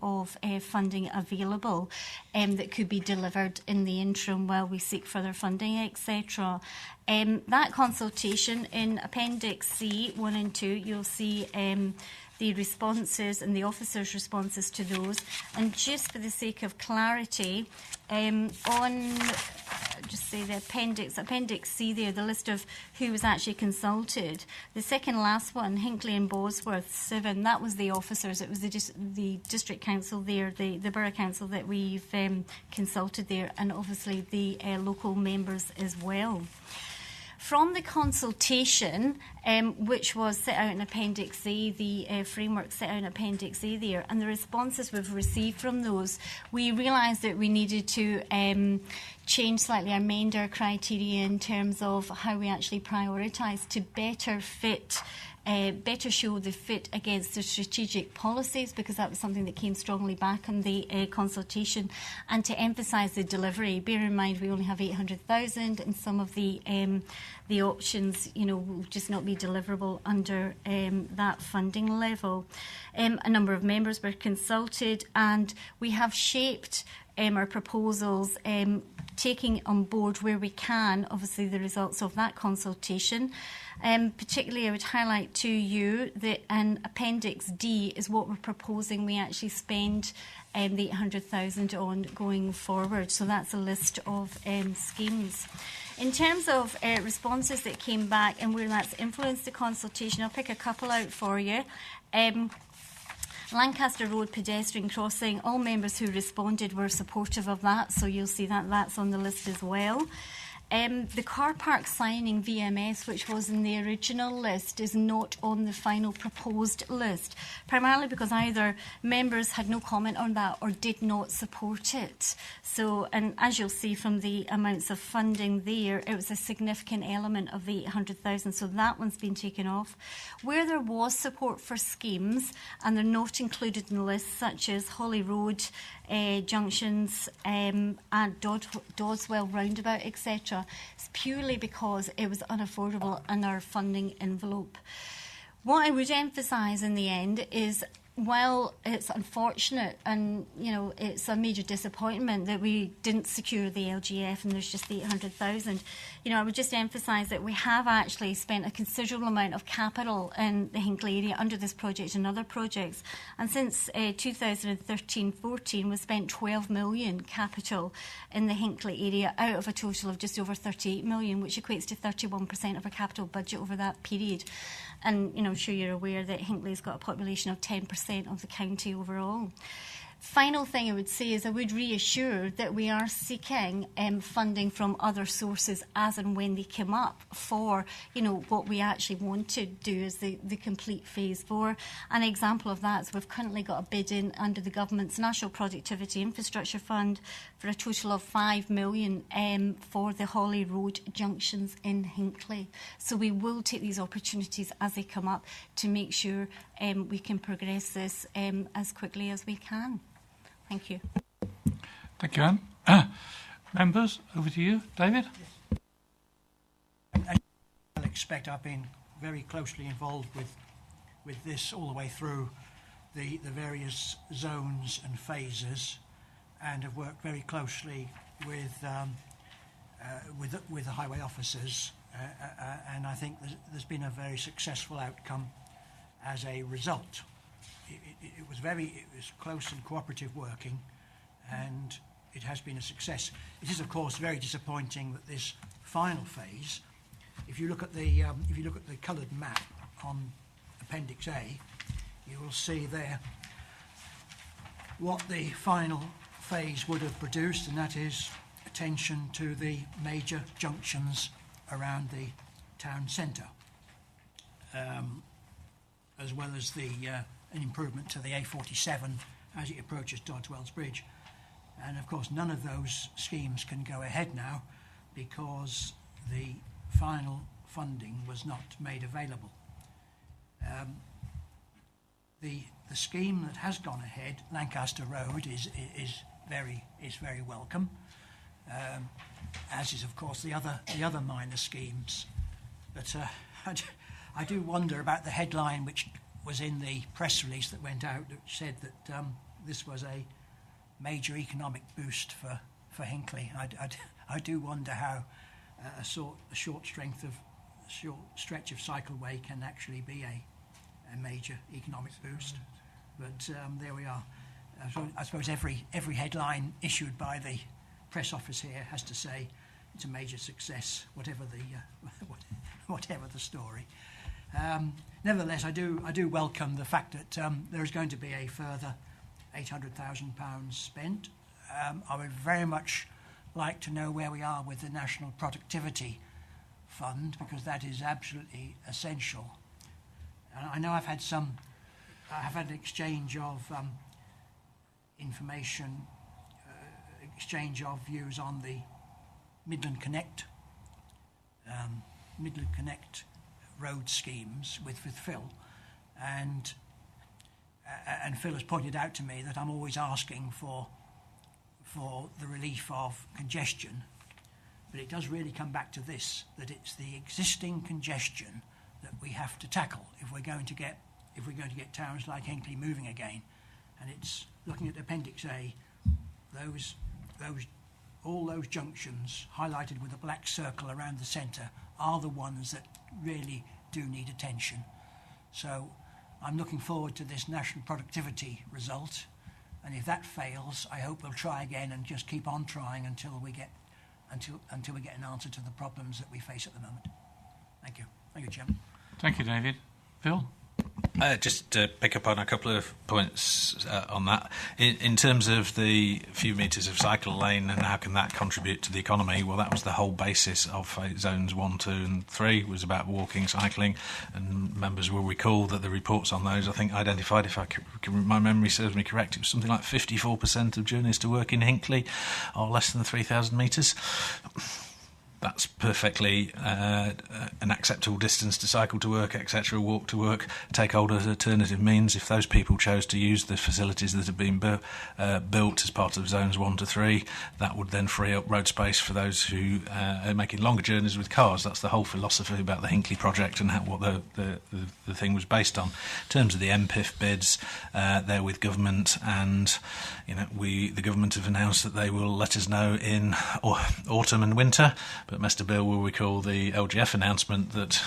of funding available that could be delivered in the interim while we seek further funding, etc. That consultation in Appendix C 1 and 2, you'll see the responses and the officers' responses to those. And just for the sake of clarity, just say the Appendix C there, the list of who was actually consulted. The second last one, Hinckley and Bosworth, 7, that was the officers. It was the district council there, the borough council that we've consulted there, and obviously the local members as well. From the consultation, which was set out in Appendix A, the framework set out in Appendix A there, and the responses we've received from those, we realised that we needed to change slightly, amend our criteria in terms of how we actually prioritise to better fit better show the fit against the strategic policies, because that was something that came strongly back in the consultation, and to emphasise the delivery. Bear in mind we only have 800,000 and some of the options will just not be deliverable under that funding level. A number of members were consulted, and we have shaped our proposals taking on board where we can, obviously, the results of that consultation. Particularly, I would highlight to you that in Appendix D is what we're proposing we actually spend the 800,000 on going forward. So that's a list of schemes. In terms of responses that came back and where that's influenced the consultation, I'll pick a couple out for you. Lancaster Road pedestrian crossing, all members who responded were supportive of that, so you'll see that that's on the list as well. The car park signing VMS, which was in the original list, is not on the final proposed list, primarily because either members had no comment on that or did not support it. So, and as you'll see from the amounts of funding there, it was a significant element of the 800,000, so that one's been taken off. Where there was support for schemes, and they're not included in the list, such as Holly Road, junctions, and Doswell Roundabout, etc., it's purely because it was unaffordable in our funding envelope. What I would emphasise in the end is, while it's unfortunate and, you know, it's a major disappointment that we didn't secure the LGF and there's just the 800,000, you know, I would just emphasise that we have actually spent a considerable amount of capital in the Hinckley area under this project and other projects. And since 2013-14, we've spent 12 million capital in the Hinckley area out of a total of just over 38 million, which equates to 31% of our capital budget over that period. And, you know, I'm sure you're aware that Hinckley's got a population of 10% of the county overall. Final thing I would say is I would reassure that we are seeking funding from other sources as and when they come up for, you know, what we actually want to do as the complete phase 4. An example of that is we've currently got a bid in under the government's National Productivity Infrastructure Fund for a total of 5 million for the Holly Road junctions in Hinckley. So we will take these opportunities as they come up to make sure we can progress this as quickly as we can. Thank you. Thank you, Anne. Members, over to you. David? As you'll expect, I've been very closely involved with this all the way through the various zones and phases, and have worked very closely with the highway officers, and I think there's been a very successful outcome as a result. It was close and cooperative working, and it has been a success. It is, of course, very disappointing that this final phase, if you look at the coloured map on Appendix A, you will see there what the final phase would have produced, and that is attention to the major junctions around the town centre, as well as an improvement to the A47 as it approaches Doddswells Bridge. And of course none of those schemes can go ahead now because the final funding was not made available. The scheme that has gone ahead, Lancaster Road, is very welcome, as is of course the other minor schemes. But I do wonder about the headline which was in the press release that went out, which said that this was a major economic boost for Hinckley. I do wonder how a short stretch of cycleway can actually be a major economic boost. But there we are. I suppose every headline issued by the press office here has to say it's a major success, whatever the story. Nevertheless, I do welcome the fact that there is going to be a further £800,000 spent. I would very much like to know where we are with the National Productivity Fund, because that is absolutely essential. And I know I've had an exchange of information, exchange of views on the Midland Connect road schemes with Phil, and Phil has pointed out to me that I'm always asking for the relief of congestion, but it does really come back to this, that it's the existing congestion that we have to tackle if we're going to get towns like Hinckley moving again. And it's looking at Appendix A, all those junctions highlighted with a black circle around the centre are the ones that really do need attention. So I'm looking forward to this national productivity result, and if that fails, I hope we'll try again and just keep on trying until we get an answer to the problems that we face at the moment. Thank you. Thank you, Chairman. Thank you, David. Phil? Just to pick up on a couple of points on that. In terms of the few metres of cycle lane and how can that contribute to the economy, well, that was the whole basis of zones 1, 2 and 3, was about walking, cycling, and members will recall that the reports on those, I think, identified, if my memory serves me correct, it was something like 54% of journeys to work in Hinckley are less than 3,000 metres. That's perfectly an acceptable distance to cycle to work, etc., walk to work, take hold of alternative means. If those people chose to use the facilities that have been built as part of zones 1 to 3, that would then free up road space for those who are making longer journeys with cars. That's the whole philosophy about the Hinckley project and what the thing was based on. In terms of the MPIF bids, they're with government, and the government have announced that they will let us know in autumn and winter. But Mr. Bill will recall the LGF announcement that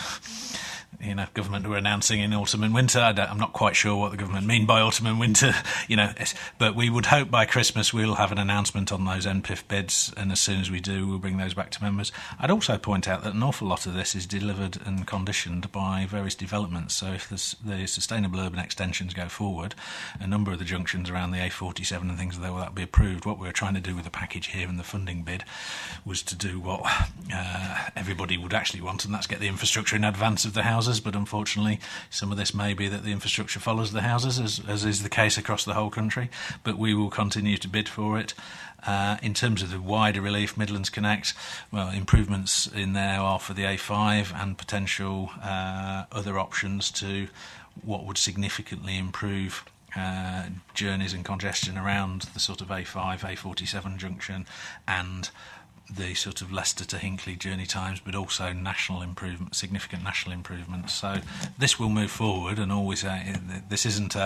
government were announcing in autumn and winter. I'm not quite sure what the government mean by autumn and winter, but we would hope by Christmas we'll have an announcement on those NPIF bids, and as soon as we do, we'll bring those back to members. I'd also point out that an awful lot of this is delivered and conditioned by various developments. So if the sustainable urban extensions go forward, a number of the junctions around the A47 and things like that will be approved. What we were trying to do with the package here and the funding bid was to do what everybody would actually want, and that's get the infrastructure in advance of the houses. But unfortunately, some of this may be that the infrastructure follows the houses, as is the case across the whole country. But we will continue to bid for it. In terms of the wider relief, Midlands Connect, well, improvements in there are for the A5 and potential other options to what would significantly improve journeys and congestion around the sort of A5, A47 junction and the sort of Leicester to Hinckley journey times, but also significant national improvements. So this will move forward, and always this isn't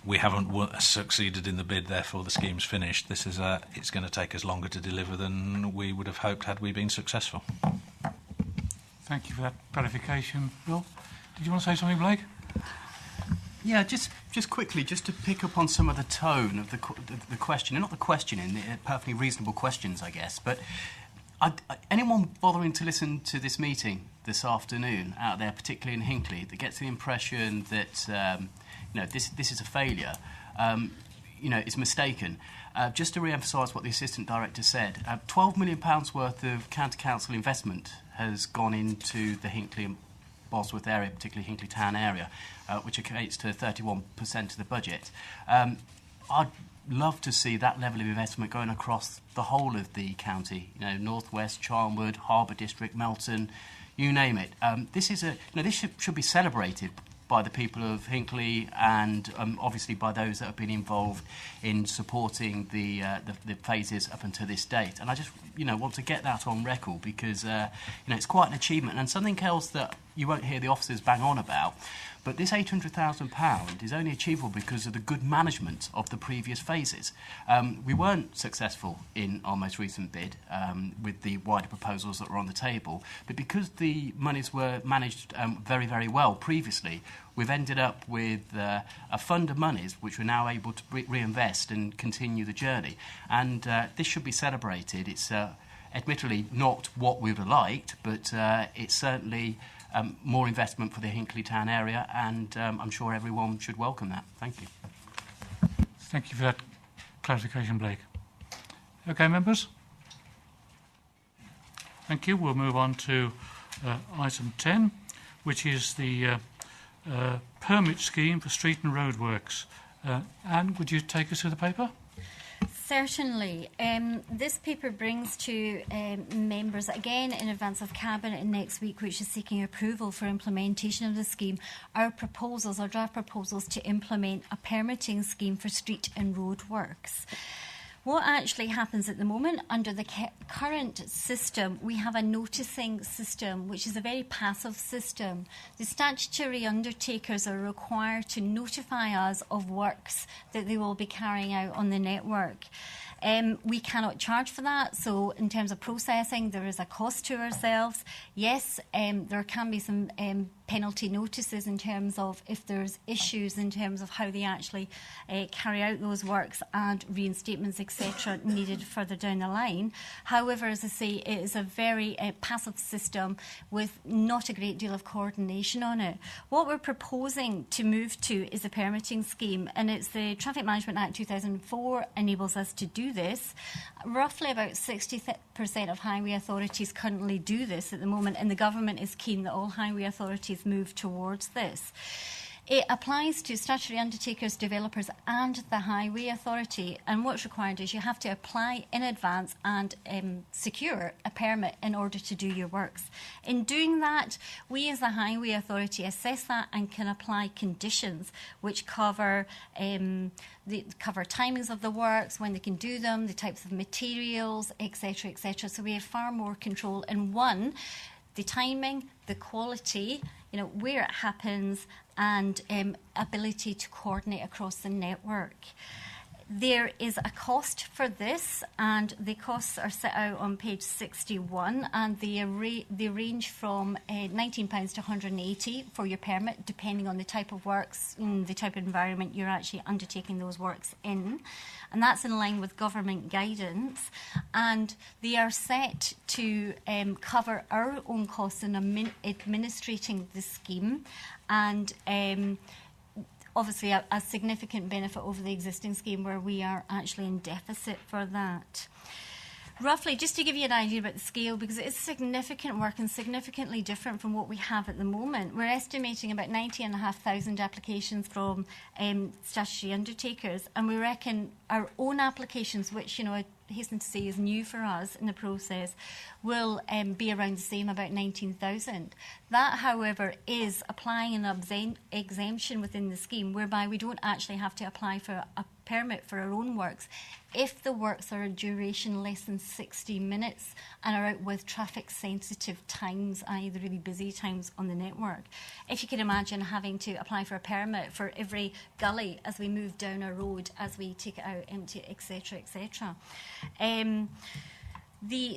we haven't succeeded in the bid, therefore the scheme's finished. This is it's going to take us longer to deliver than we would have hoped had we been successful. Thank you for that clarification, Bill. Did you want to say something, Blake? Yeah, just quickly, just to pick up on some of the tone of the question, and not the questioning, perfectly reasonable questions, I guess, but anyone bothering to listen to this meeting this afternoon out there, particularly in Hinckley, that gets the impression that this is a failure, is mistaken. Just to re-emphasise what the Assistant Director said, £12 million worth of counter-council investment has gone into the Hinckley and Bosworth area, particularly Hinckley Town area, which equates to 31% of the budget. I'd love to see that level of investment going across the whole of the county. North West, Charnwood, Harbour District, Melton, you name it. This should be celebrated by the people of Hinckley and obviously by those that have been involved in supporting the phases up until this date. And I just want to get that on record because it's quite an achievement, and something else that you won't hear the officers bang on about. But this £800,000 is only achievable because of the good management of the previous phases. We weren't successful in our most recent bid with the wider proposals that were on the table, but because the monies were managed very, very well previously, we've ended up with a fund of monies which we're now able to reinvest and continue the journey. And this should be celebrated. It's admittedly not what we would have liked, but it's certainly more investment for the Hinckley Town area, and I'm sure everyone should welcome that. Thank you. Thank you for that clarification, Blake. Okay, members? Thank you. We'll move on to item 10, which is the permit scheme for street and road works. Anne, would you take us through the paper? Certainly. This paper brings to members, again in advance of Cabinet next week, which is seeking approval for implementation of the scheme, our draft proposals to implement a permitting scheme for street and road works. What actually happens at the moment under the current system, we have a noticing system, which is a very passive system. The statutory undertakers are required to notify us of works that they will be carrying out on the network. We cannot charge for that. So in terms of processing, there is a cost to ourselves. Yes, there can be some penalty notices in terms of if there's issues in terms of how they actually carry out those works and reinstatements, etc., needed further down the line. However, as I say, it is a very passive system with not a great deal of coordination on it. What we're proposing to move to is a permitting scheme, and it's the Traffic Management Act 2004 enables us to do this. Roughly about 60% of highway authorities currently do this at the moment, and the government is keen that all highway authorities move towards this. It applies to statutory undertakers, developers and the highway authority, and what's required is you have to apply in advance and secure a permit in order to do your works. In doing that, we as the highway authority assess that and can apply conditions which cover timings of the works, when they can do them, the types of materials, etc., etc. So we have far more control in one, the timing, the quality, where it happens, and ability to coordinate across the network. There is a cost for this, and the costs are set out on page 61, and they range from £19 to £180 for your permit, depending on the type of works and the type of environment you're actually undertaking those works in. And that's in line with government guidance, and they are set to cover our own costs in administrating the scheme, and obviously a significant benefit over the existing scheme where we are actually in deficit for that. Roughly, just to give you an idea about the scale, because it is significant work and significantly different from what we have at the moment, we're estimating about 90,500 applications from statutory undertakers, and we reckon our own applications, which, I hasten to say is new for us in the process, will be around the same, about 19,000. That, however, is applying an exemption within the scheme whereby we don't actually have to apply for a permit for our own works if the works are a duration less than 60 minutes and are out with traffic sensitive times, i.e. the really busy times on the network. If you can imagine having to apply for a permit for every gully as we move down a road, as we take it out, empty it, etc., etc.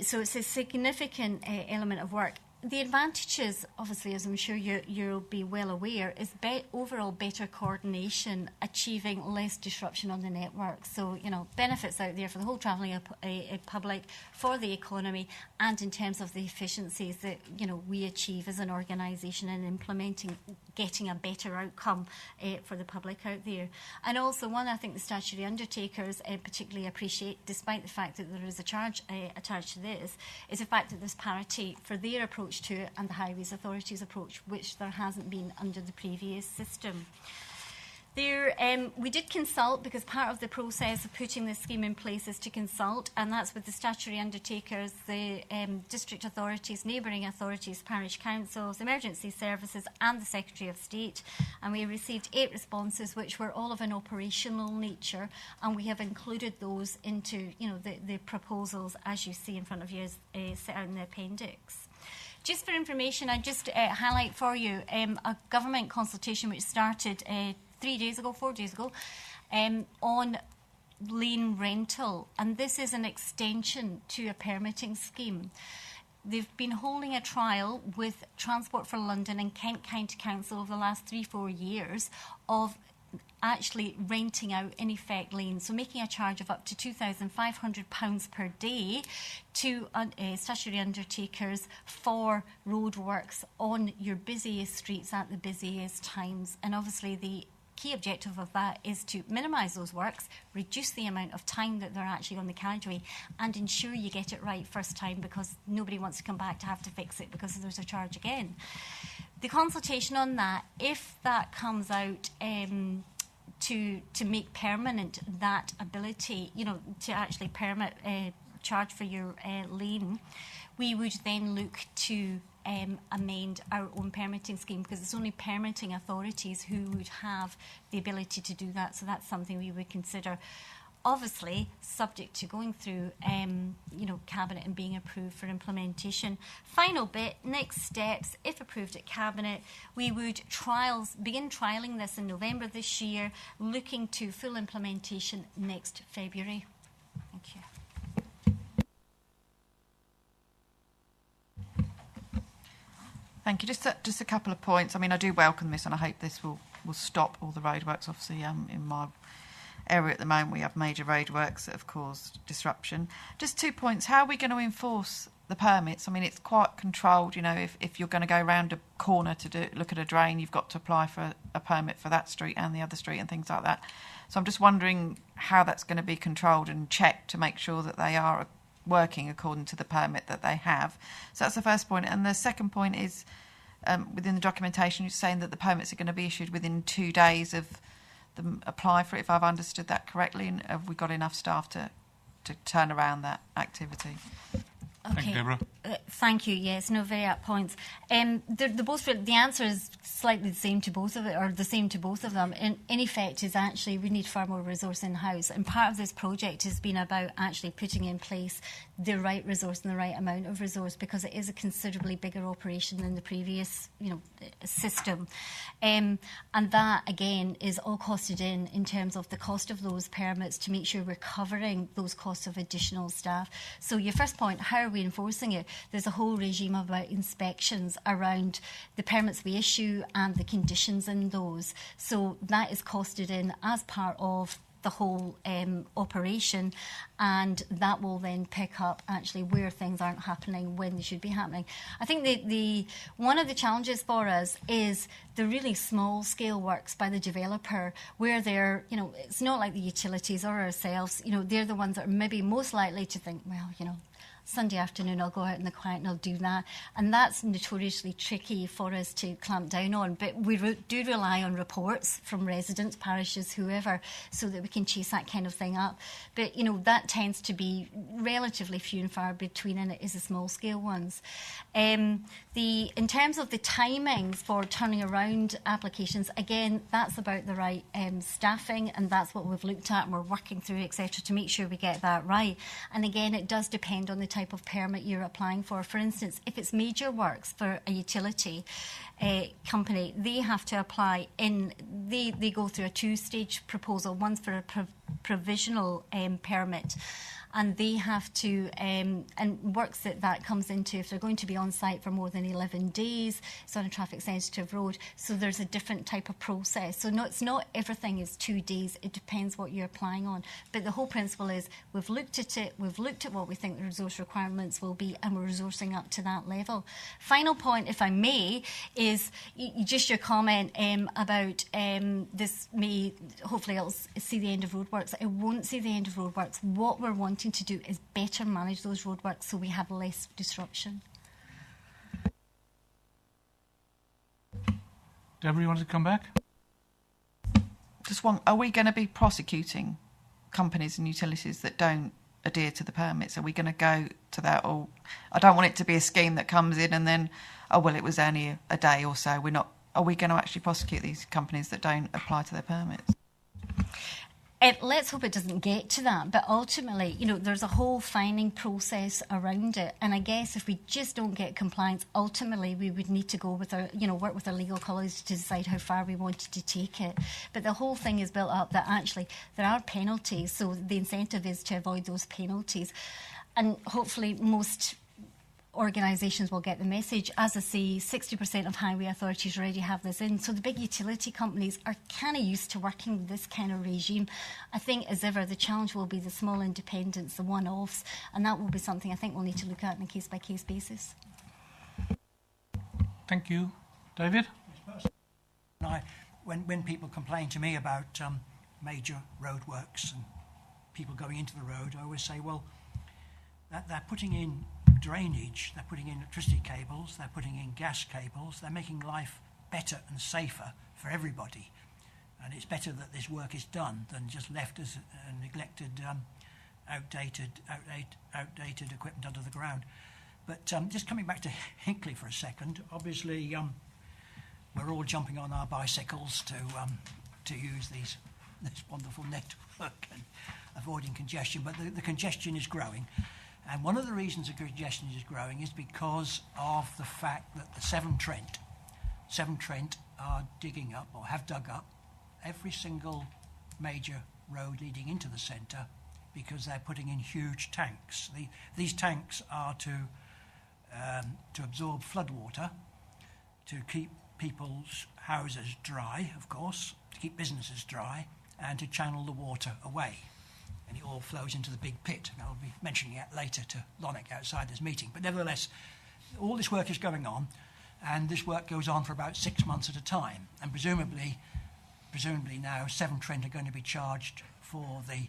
So it's a significant element of work. The advantages, obviously, as I'm sure you'll be well aware, is overall better coordination, achieving less disruption on the network. So, benefits out there for the whole travelling public, for the economy, and in terms of the efficiencies that, we achieve as an organisation in implementing, getting a better outcome for the public out there. And also, one I think the statutory undertakers particularly appreciate, despite the fact that there is a charge attached to this, is the fact that there's parity for their approach to it and the Highways Authority's approach, which there hasn't been under the previous system. We did consult, because part of the process of putting this scheme in place is to consult, and that's with the statutory undertakers, the district authorities, neighbouring authorities, parish councils, emergency services and the Secretary of State. And we received 8 responses, which were all of an operational nature, and we have included those into the proposals as you see in front of you as set out in the appendix. Just for information, I just highlight for you a government consultation which started 4 days ago, on lane rental, and this is an extension to a permitting scheme. They've been holding a trial with Transport for London and Kent County Council over the last 3-4 years of actually renting out, in effect, lanes, so making a charge of up to £2,500 per day to statutory undertakers for roadworks on your busiest streets at the busiest times. And obviously the key objective of that is to minimise those works, reduce the amount of time that they're actually on the carriageway, and ensure you get it right first time, because nobody wants to come back to have to fix it because there's a charge again. The consultation on that, if that comes out to make permanent that ability, to actually permit charge for your lane, we would then look to amend our own permitting scheme, because it's only permitting authorities who would have the ability to do that. So that's something we would consider, obviously subject to going through Cabinet and being approved for implementation. Final bit, next steps, if approved at Cabinet, we would begin trialling this in November this year, looking to full implementation next February. Thank you. Thank you. Just a couple of points. I mean, I do welcome this, and I hope this will stop all the roadworks. Obviously, in my area at the moment, we have major roadworks that have caused disruption. Just 2 points. How are we going to enforce the permits? I mean, it's quite controlled. You know, if you're going to go around a corner to look at a drain, you've got to apply for a permit for that street and the other street and things like that. So I'm just wondering how that's going to be controlled and checked to make sure that they are working according to the permit that they have. So that's the first point. And the second point is, within the documentation, you're saying that the permits are going to be issued within 2 days of them apply for it, if I've understood that correctly. And have we got enough staff to turn around that activity? Okay. Thank you, Deborah. Thank you. Yes, no, very apt points. The answer is slightly the same to both of it, or the same to both of them. In effect, is actually we need far more resource in house, and part of this project has been about actually putting in place the right resource and the right amount of resource, because it is a considerably bigger operation than the previous, system, and that again is all costed in terms of the cost of those permits to make sure we're covering those costs of additional staff. So your first point, how are we enforcing it? There's a whole regime about inspections around the permits we issue and the conditions in those. So that is costed in as part of the whole operation, and that will then pick up actually where things aren't happening when they should be happening. I think the one of the challenges for us is the really small scale works by the developer, where they're, it's not like the utilities or ourselves, they're the ones that are maybe most likely to think, well, Sunday afternoon I'll go out in the quiet and I'll do that. And that's notoriously tricky for us to clamp down on. But we do rely on reports from residents, parishes, whoever, so that we can chase that kind of thing up. But, that tends to be relatively few and far between, and it is the small scale ones. In terms of the timings for turning around applications, again, that's about the right staffing, and that's what we've looked at and we're working through, etc., to make sure we get that right. And again, it does depend on the type of permit you're applying for. For instance, if it's major works for a utility company, they have to apply they go through a two-stage proposal. One's for a provisional permit, and they have to, and works that comes into, if they're going to be on site for more than 11 days, it's on a traffic sensitive road, so there's a different type of process. So it's not everything is 2 days, it depends what you're applying on. But the whole principle is, we've looked at it, we've looked at what we think the resource requirements will be, and we're resourcing up to that level. Final point, if I may, is just your comment about this may, hopefully it'll see the end of roadworks. It won't see the end of roadworks. What we're wanting to do is better manage those roadworks so we have less disruption. Deborah, you wanted to come back? Just one, are we going to be prosecuting companies and utilities that don't adhere to the permits? Are we going to go to that? Or I don't want it to be a scheme that comes in and then, oh, well, it was only a day or so. Are we going to actually prosecute these companies that don't apply to their permits? Let's hope it doesn't get to that, but ultimately, there's a whole fining process around it, and I guess if we just don't get compliance, ultimately we would need to go with our, work with our legal colleagues to decide how far we wanted to take it. But the whole thing is built up that actually there are penalties, so the incentive is to avoid those penalties, and hopefully most organisations will get the message. As I say, 60% of highway authorities already have this in, so the big utility companies are kind of used to working with this kind of regime. I think, as ever, the challenge will be the small independents, the one-offs, and that will be something I think we'll need to look at on a case-by-case basis. Thank you. David? When people complain to me about major roadworks and people going into the road, I always say, well, they're putting in drainage, they're putting in electricity cables, they're putting in gas cables, they're making life better and safer for everybody. And it's better that this work is done than just left as neglected, outdated equipment under the ground. But just coming back to Hinckley for a second, obviously we're all jumping on our bicycles to use this wonderful network and avoiding congestion, but the congestion is growing. And one of the reasons the congestion is growing is because of the fact that the Severn Trent are digging up, or have dug up, every single major road leading into the centre, because they're putting in huge tanks. These tanks are to absorb floodwater, to keep people's houses dry, of course, to keep businesses dry, and to channel the water away. And it all flows into the big pit. And I'll be mentioning it later to Lonnick outside this meeting. But nevertheless, all this work is going on, and this work goes on for about 6 months at a time. And presumably now Severn Trent are going to be charged for the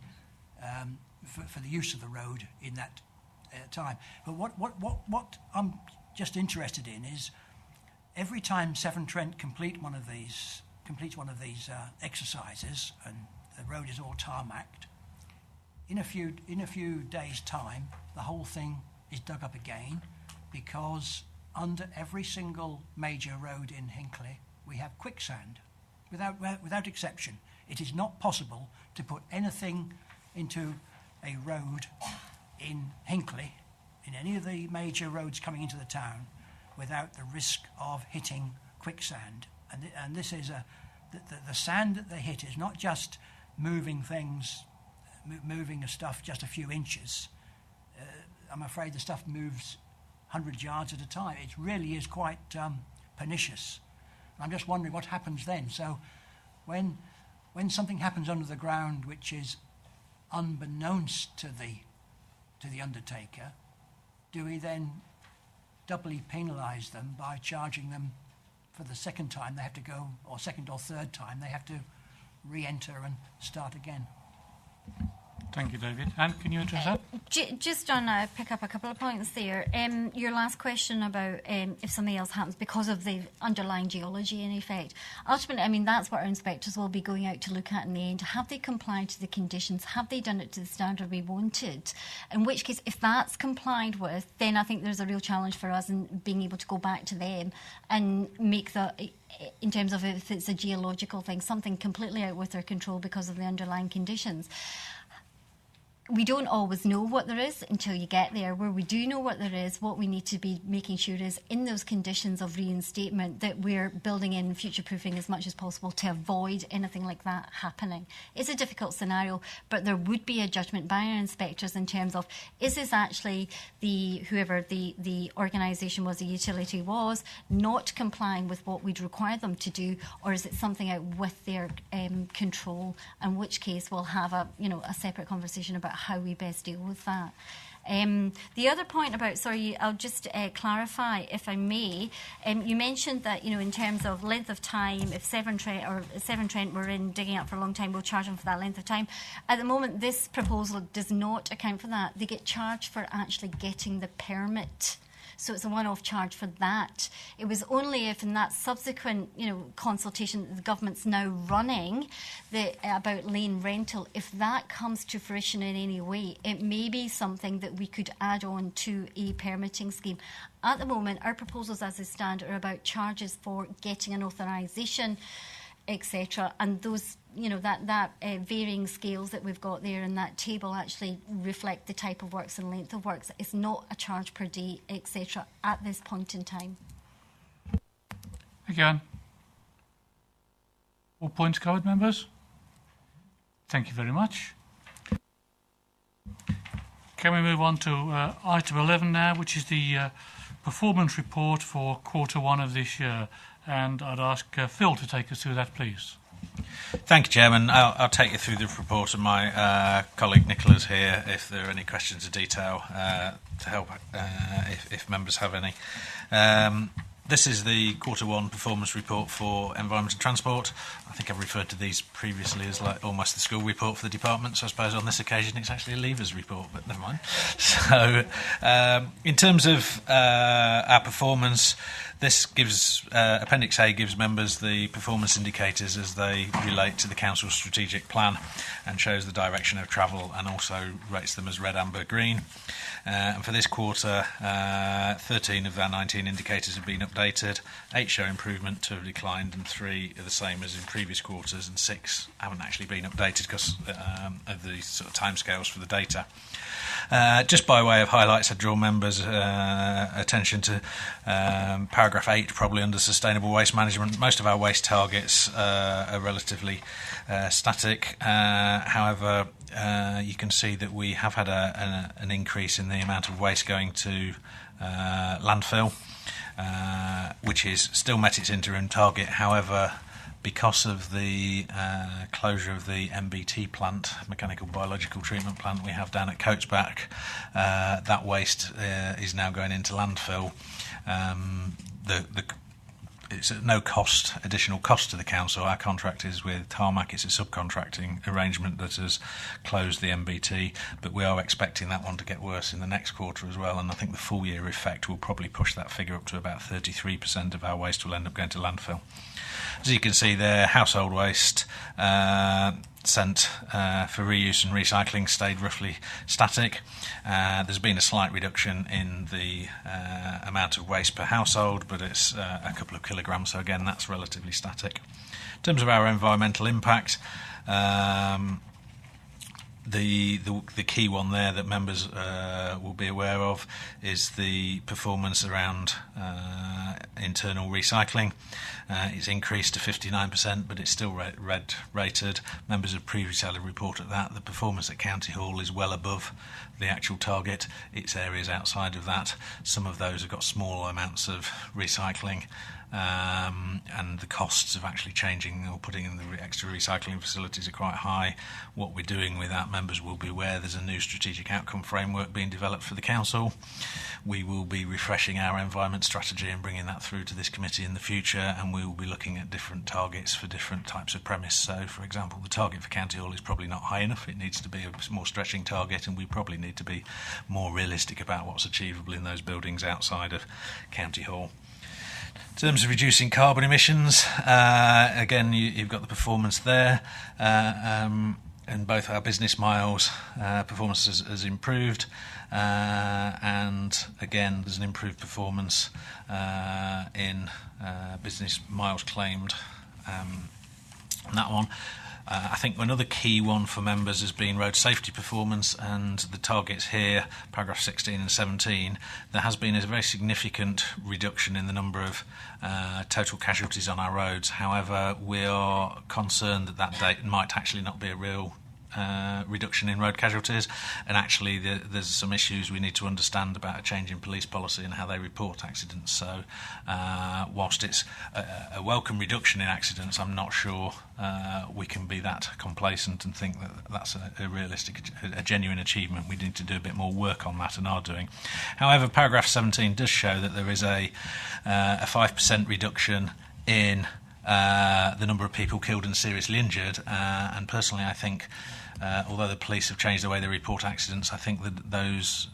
use of the road in that time. But what I'm just interested in is every time Severn Trent completes one of these exercises and the road is all tarmacked, in a few days' time, the whole thing is dug up again, because under every single major road in Hinckley we have quicksand, without exception. It is not possible to put anything into a road in Hinckley, in any of the major roads coming into the town, without the risk of hitting quicksand. And this is the sand that they hit is not just moving the stuff just a few inches. I'm afraid the stuff moves 100 yards at a time. It really is quite pernicious. I'm just wondering what happens then. So when something happens under the ground which is unbeknownst to the undertaker, do we then doubly penalise them by charging them for the second time they have to go, or second or third time they have to re-enter and start again? Thank you, David. Anne, can you address that? Just on pick up a couple of points there. Your last question about if something else happens because of the underlying geology, in effect. Ultimately, I mean, that's what our inspectors will be going out to look at in the end. Have they complied to the conditions? Have they done it to the standard we wanted? In which case, if that's complied with, then I think there's a real challenge for us in being able to go back to them and make the, in terms of if it's a geological thing, something completely out with their control because of the underlying conditions. We don't always know what there is until you get there. Where we do know what there is, what we need to be making sure is in those conditions of reinstatement that we're building in future-proofing as much as possible to avoid anything like that happening. It's a difficult scenario, but there would be a judgment by our inspectors in terms of, is this actually whoever the organisation was, the utility was, not complying with what we'd require them to do, or is it something out with their control, in which case we'll have a separate conversation about how we best deal with that. The other point about, I'll just clarify, if I may. You mentioned that, in terms of length of time, if Severn Trent were in digging up for a long time, we'll charge them for that length of time. At the moment, this proposal does not account for that. They get charged for actually getting the permit. So it's a one-off charge for that. It was only if in that subsequent, consultation that the government's now running about lane rental, if that comes to fruition in any way, it may be something that we could add on to a permitting scheme. At the moment, our proposals as they stand are about charges for getting an authorisation, etc. And those, that varying scales that we've got there in that table actually reflect the type of works and length of works. It's not a charge per day, etc. at this point in time. Again, all points covered, members? Thank you very much. Can we move on to item 11 now, which is the performance report for Q1 of this year? And I'd ask Phil to take us through that, please. Thank you, Chairman. I'll take you through the report, and my colleague Nicola's here if there are any questions of detail to help if members have any. This is the Q1 performance report for Environment and Transport. I think I've referred to these previously as like almost the school report for the department, so I suppose on this occasion it's actually a leavers report, but never mind. So in terms of our performance, this gives, Appendix A gives members the performance indicators as they relate to the Council's strategic plan and shows the direction of travel and also rates them as red, amber, green. And for this quarter, 13 of our 19 indicators have been updated, 8 show improvement, 2 have declined, and 3 are the same as in previous quarters, and 6 haven't actually been updated because of the sort of timescales for the data. Just by way of highlights, I draw members' attention to paragraph 8, probably under sustainable waste management. Most of our waste targets are relatively static. However, you can see that we have had an increase in the amount of waste going to landfill, which is still met its interim target. However, because of the closure of the MBT plant, mechanical biological treatment plant we have down at Coatesback, that waste is now going into landfill. It's at no cost, additional cost to the council. Our contract is with Tarmac. It's a subcontracting arrangement that has closed the MBT, but we are expecting that one to get worse in the next quarter as well, and I think the full year effect will probably push that figure up to about 33% of our waste will end up going to landfill. As you can see there, household waste sent for reuse and recycling stayed roughly static. There's been a slight reduction in the amount of waste per household, but it's a couple of kilograms, so again that's relatively static. In terms of our environmental impact, the key one there that members will be aware of is the performance around internal recycling. It's increased to 59%, but it's still red rated. Members have previously reported that the performance at County Hall is well above the actual target. It's areas outside of that. Some of those have got small amounts of recycling, and the costs of actually changing or putting in the extra recycling facilities are quite high. What we're doing with that, members will be aware, there's a new strategic outcome framework being developed for the council. We will be refreshing our environment strategy and bringing that through to this committee in the future, and we will be looking at different targets for different types of premise. So, for example, the target for County Hall is probably not high enough. It needs to be a more stretching target, and we probably need to be more realistic about what's achievable in those buildings outside of County Hall. In terms of reducing carbon emissions, again, you've got the performance there. In both our business miles, performance has improved, and again, there's an improved performance in business miles claimed. That one. I think another key one for members has been road safety performance, and the targets here, paragraph 16 and 17, there has been a very significant reduction in the number of total casualties on our roads. However, we are concerned that that date might actually not be a real reduction in road casualties, and actually there's some issues we need to understand about a change in police policy and how they report accidents. So whilst it's a welcome reduction in accidents, I'm not sure we can be that complacent and think that that's a realistic, a genuine achievement. We need to do a bit more work on that and are doing. However, paragraph 17 does show that there is a 5% reduction in the number of people killed and seriously injured, and personally I think although the police have changed the way they report accidents, I think that those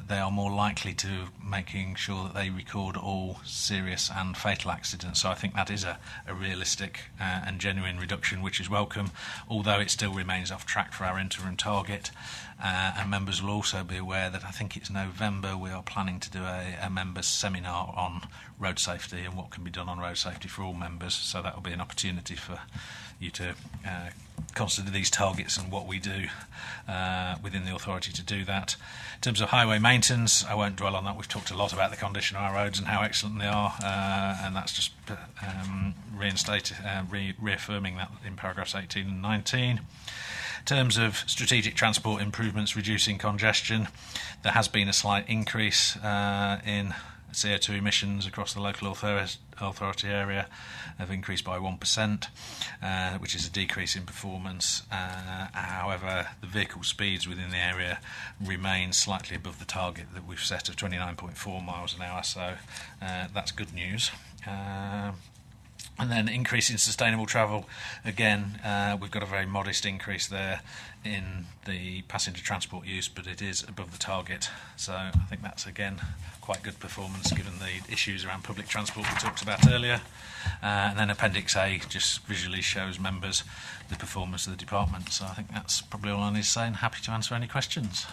they are more likely to making sure that they record all serious and fatal accidents. So I think that is a realistic and genuine reduction, which is welcome, although it still remains off track for our interim target. And members will also be aware that I think it's November we are planning to do a members seminar on road safety and what can be done on road safety for all members, so that will be an opportunity for you to consider these targets and what we do within the authority to do that. In terms of highway maintenance, I won't dwell on that. We've talked a lot about the condition of our roads and how excellent they are, and that's just reaffirming that in paragraphs 18 and 19. In terms of strategic transport improvements reducing congestion, there has been a slight increase in CO2 emissions across the local authority area, have increased by 1%, which is a decrease in performance. However, the vehicle speeds within the area remain slightly above the target that we've set of 29.4 miles an hour, so that's good news. And then increase in sustainable travel. Again, we've got a very modest increase there in the passenger transport use, but it is above the target. So I think that's, again, quite good performance given the issues around public transport we talked about earlier. And then Appendix A just visually shows members the performance of the department. So I think that's probably all I need to say, and happy to answer any questions.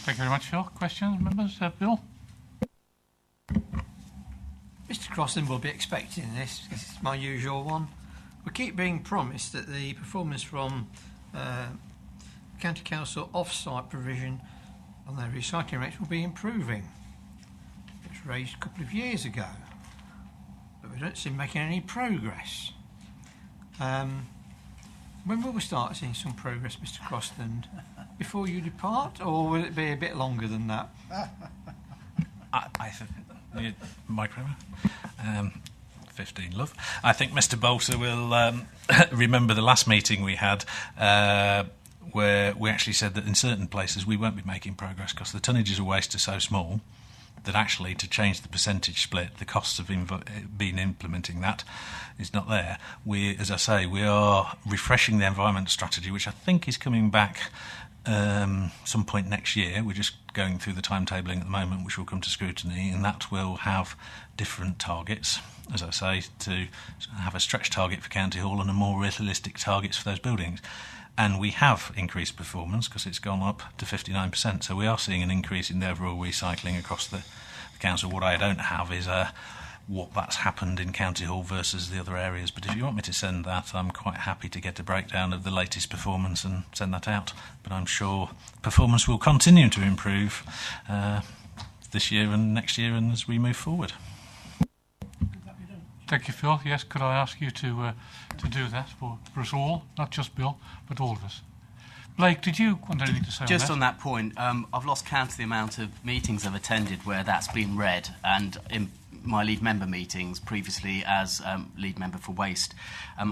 Thank you very much, Phil. Questions, members? Bill? Mr. Crossan will be expecting this, because it's my usual one. We keep being promised that the performance from County Council off-site provision on their recycling rates will be improving. It was raised a couple of years ago, but we don't seem making any progress. When will we start seeing some progress, Mr. Crossan? Before you depart, or will it be a bit longer than that? I think micro. 15, love. I think Mr. Bolter will remember the last meeting we had where we actually said that in certain places we won't be making progress because the tonnages of waste are so small that actually to change the percentage split, the costs of being implementing that is not there. As I say, we are refreshing the environment strategy, which I think is coming back some point next year. We're just going through the timetabling at the moment, which will come to scrutiny, and that will have different targets, as I say, to have a stretch target for County Hall and a more realistic targets for those buildings. And we have increased performance because it's gone up to 59%. So we are seeing an increase in the overall recycling across the council. What I don't have is what that's happened in County Hall versus the other areas. But if you want me to send that, I'm quite happy to get a breakdown of the latest performance and send that out. But I'm sure performance will continue to improve this year and next year and as we move forward. Thank you, Phil. Yes, could I ask you to do that for us all, not just Bill, but all of us? Blake, did you want anything to say just on that? On that point, I've lost count of the amount of meetings I've attended where that's been read, and in my lead member meetings previously as lead member for waste,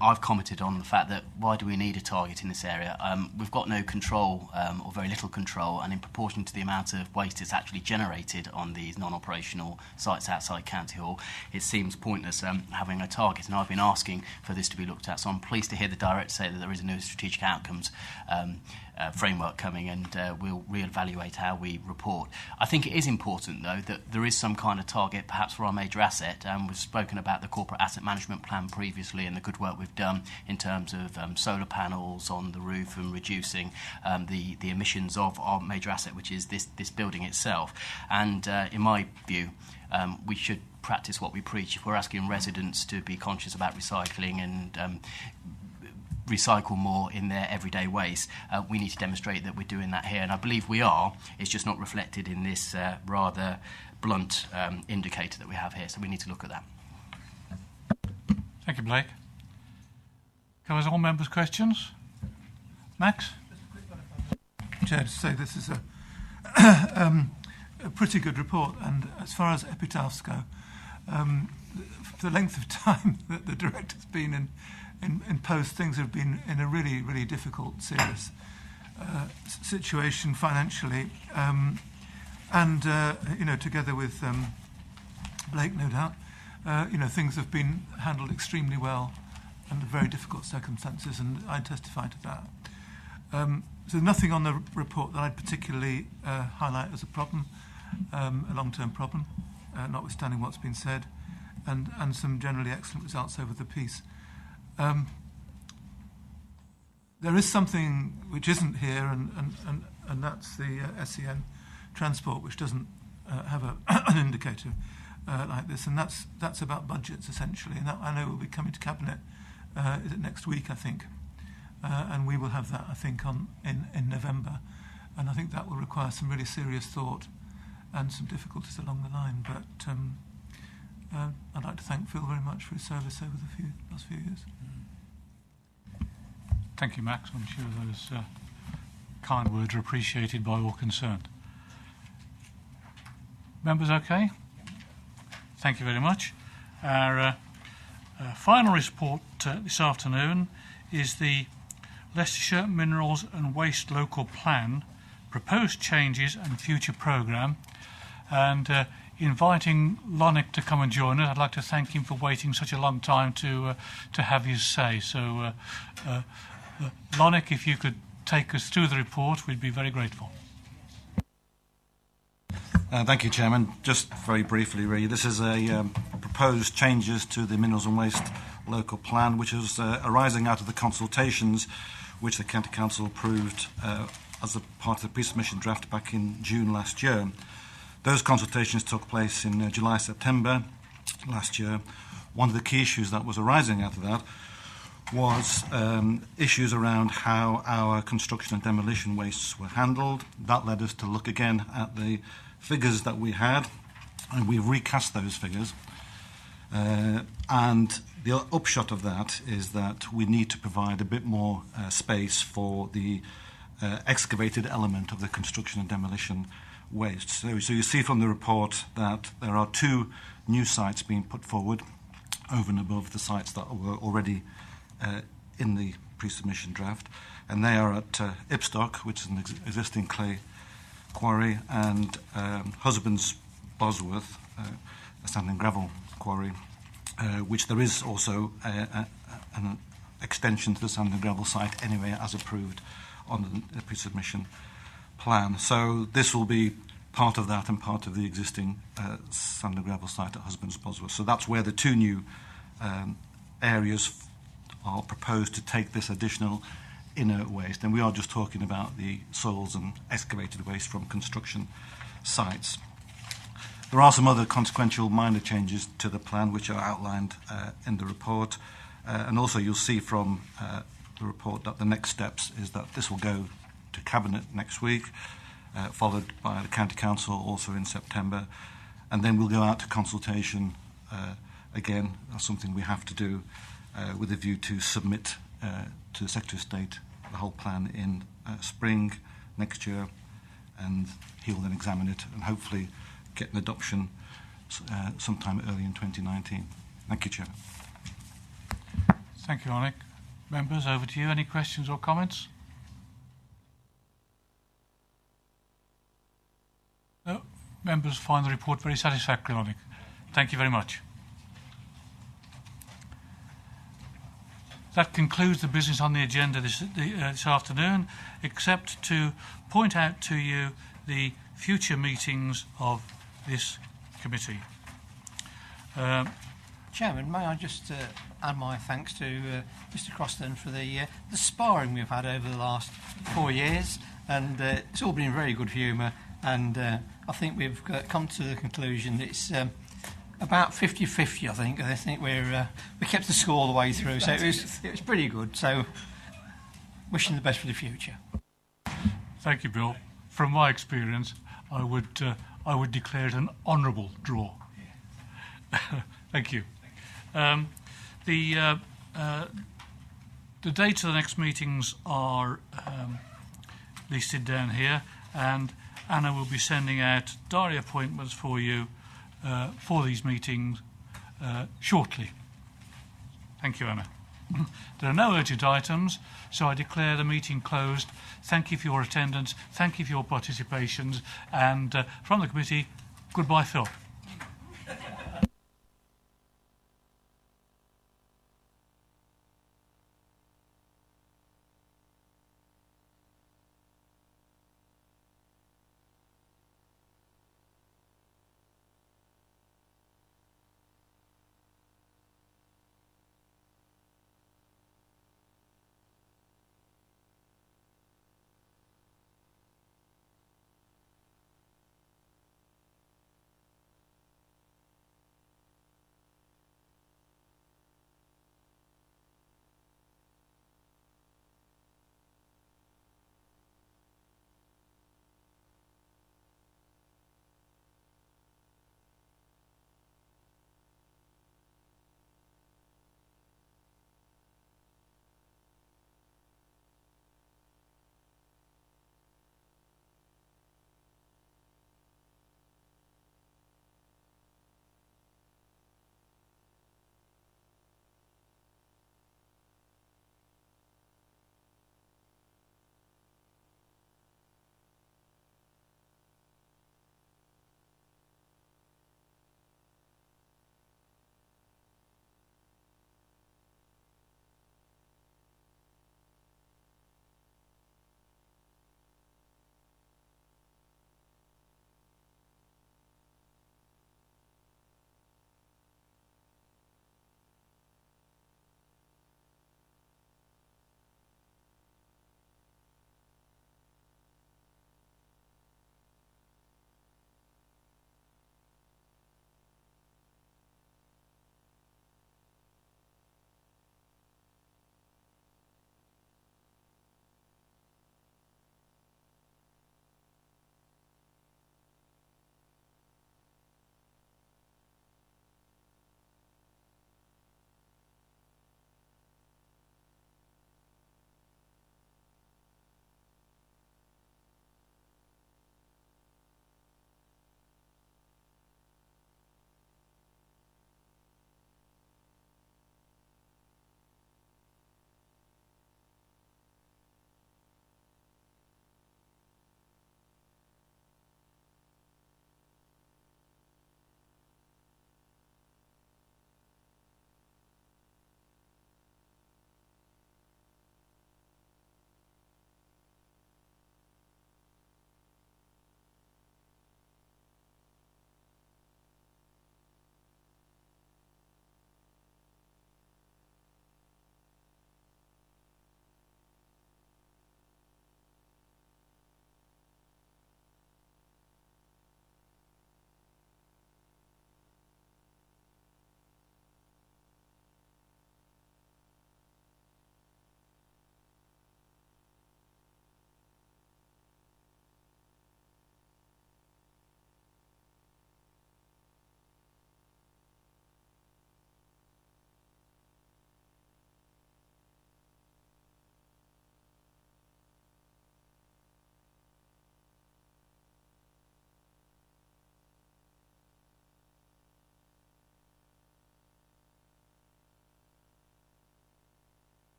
I've commented on the fact that why do we need a target in this area? We've got no control or very little control, and in proportion to the amount of waste that's actually generated on these non-operational sites outside County Hall, it seems pointless having a target, and I've been asking for this to be looked at, so I'm pleased to hear the Director say that there is a new strategic outcomes framework coming, and we'll re-evaluate how we report. I think it is important, though, that there is some kind of target perhaps for our major asset. We've spoken about the corporate asset management plan previously and the good work we've done in terms of solar panels on the roof and reducing the emissions of our major asset, which is this building itself. And in my view, we should practice what we preach. If we're asking residents to be conscious about recycling and recycle more in their everyday waste, we need to demonstrate that we're doing that here, and I believe we are. It's just not reflected in this rather blunt indicator that we have here, so we need to look at that. Thank you, Blake. Covers all members' questions. Max? Chair, to say this is a pretty good report, and as far as epitaphs go, for the length of time that the Director's been in post, things have been in a really, really difficult, serious situation financially, and together with Blake, no doubt, things have been handled extremely well under very difficult circumstances, and I testify to that. So nothing on the report that I'd particularly highlight as a problem, a long-term problem, notwithstanding what's been said, and some generally excellent results over the piece. There is something which isn't here, and that's the SEN transport, which doesn't have an indicator like this, and that's about budgets essentially. And that, I know, will be coming to Cabinet. Is it next week? I think, and we will have that, I think, in November, and I think that will require some really serious thought and some difficulties along the line. But I'd like to thank Phil very much for his service over the last few years. Thank you, Max. I'm sure those kind words are appreciated by all concerned. Members okay? Thank you very much. Our final report this afternoon is the Leicestershire Minerals and Waste Local Plan, proposed changes and future programme, and inviting Lonick to come and join us. I'd like to thank him for waiting such a long time to have his say. So, Lonick, if you could take us through the report, we'd be very grateful. Thank you, Chairman. Just very briefly, really, this is a proposed changes to the Minerals and Waste Local Plan, which is arising out of the consultations which the County Council approved as a part of the pre-submission draft back in June last year. Those consultations took place in July-September last year. One of the key issues that was arising out of that was issues around how our construction and demolition wastes were handled. That led us to look again at the figures that we had, and we recast those figures. And the upshot of that is that we need to provide a bit more space for the excavated element of the construction and demolition waste. So you see from the report that there are 2 new sites being put forward over and above the sites that were already in the pre-submission draft, and they are at Ipstock, which is an existing clay quarry, and Husbands Bosworth, a sand and gravel quarry, which there is also an extension to the sand and gravel site anyway, as approved on the pre-submission plan. So this will be part of that and part of the existing sand and gravel site at Husbands Bosworth. So that's where the 2 new areas are proposed to take this additional inert waste. And we are just talking about the soils and excavated waste from construction sites. There are some other consequential minor changes to the plan which are outlined in the report. And also you'll see from the report that the next steps is that this will go to Cabinet next week, followed by the County Council also in September. And then we'll go out to consultation again. That's something we have to do with a view to submit to the Secretary of State the whole plan in spring next year, and he will then examine it and hopefully get an adoption sometime early in 2019. Thank you, Chairman. Thank you, Onik. Members, over to you. Any questions or comments? No. Members find the report very satisfactory, Onik. Thank you very much. That concludes the business on the agenda this afternoon, except to point out to you the future meetings of this committee. Chairman, may I just add my thanks to Mr Croston for the sparring we've had over the last 4 years, and it's all been in very good humour, and I think we've come to the conclusion that it's about 50-50, I think. I think we kept the score all the way through, so it was pretty good. So, wishing the best for the future. Thank you, Bill. From my experience, I would declare it an honourable draw. Thank you. The dates of the next meetings are listed down here, and Anna will be sending out diary appointments for you for these meetings shortly. Thank you, Anna. There are no urgent items, so I declare the meeting closed. Thank you for your attendance, thank you for your participations, and from the committee, goodbye, Phil.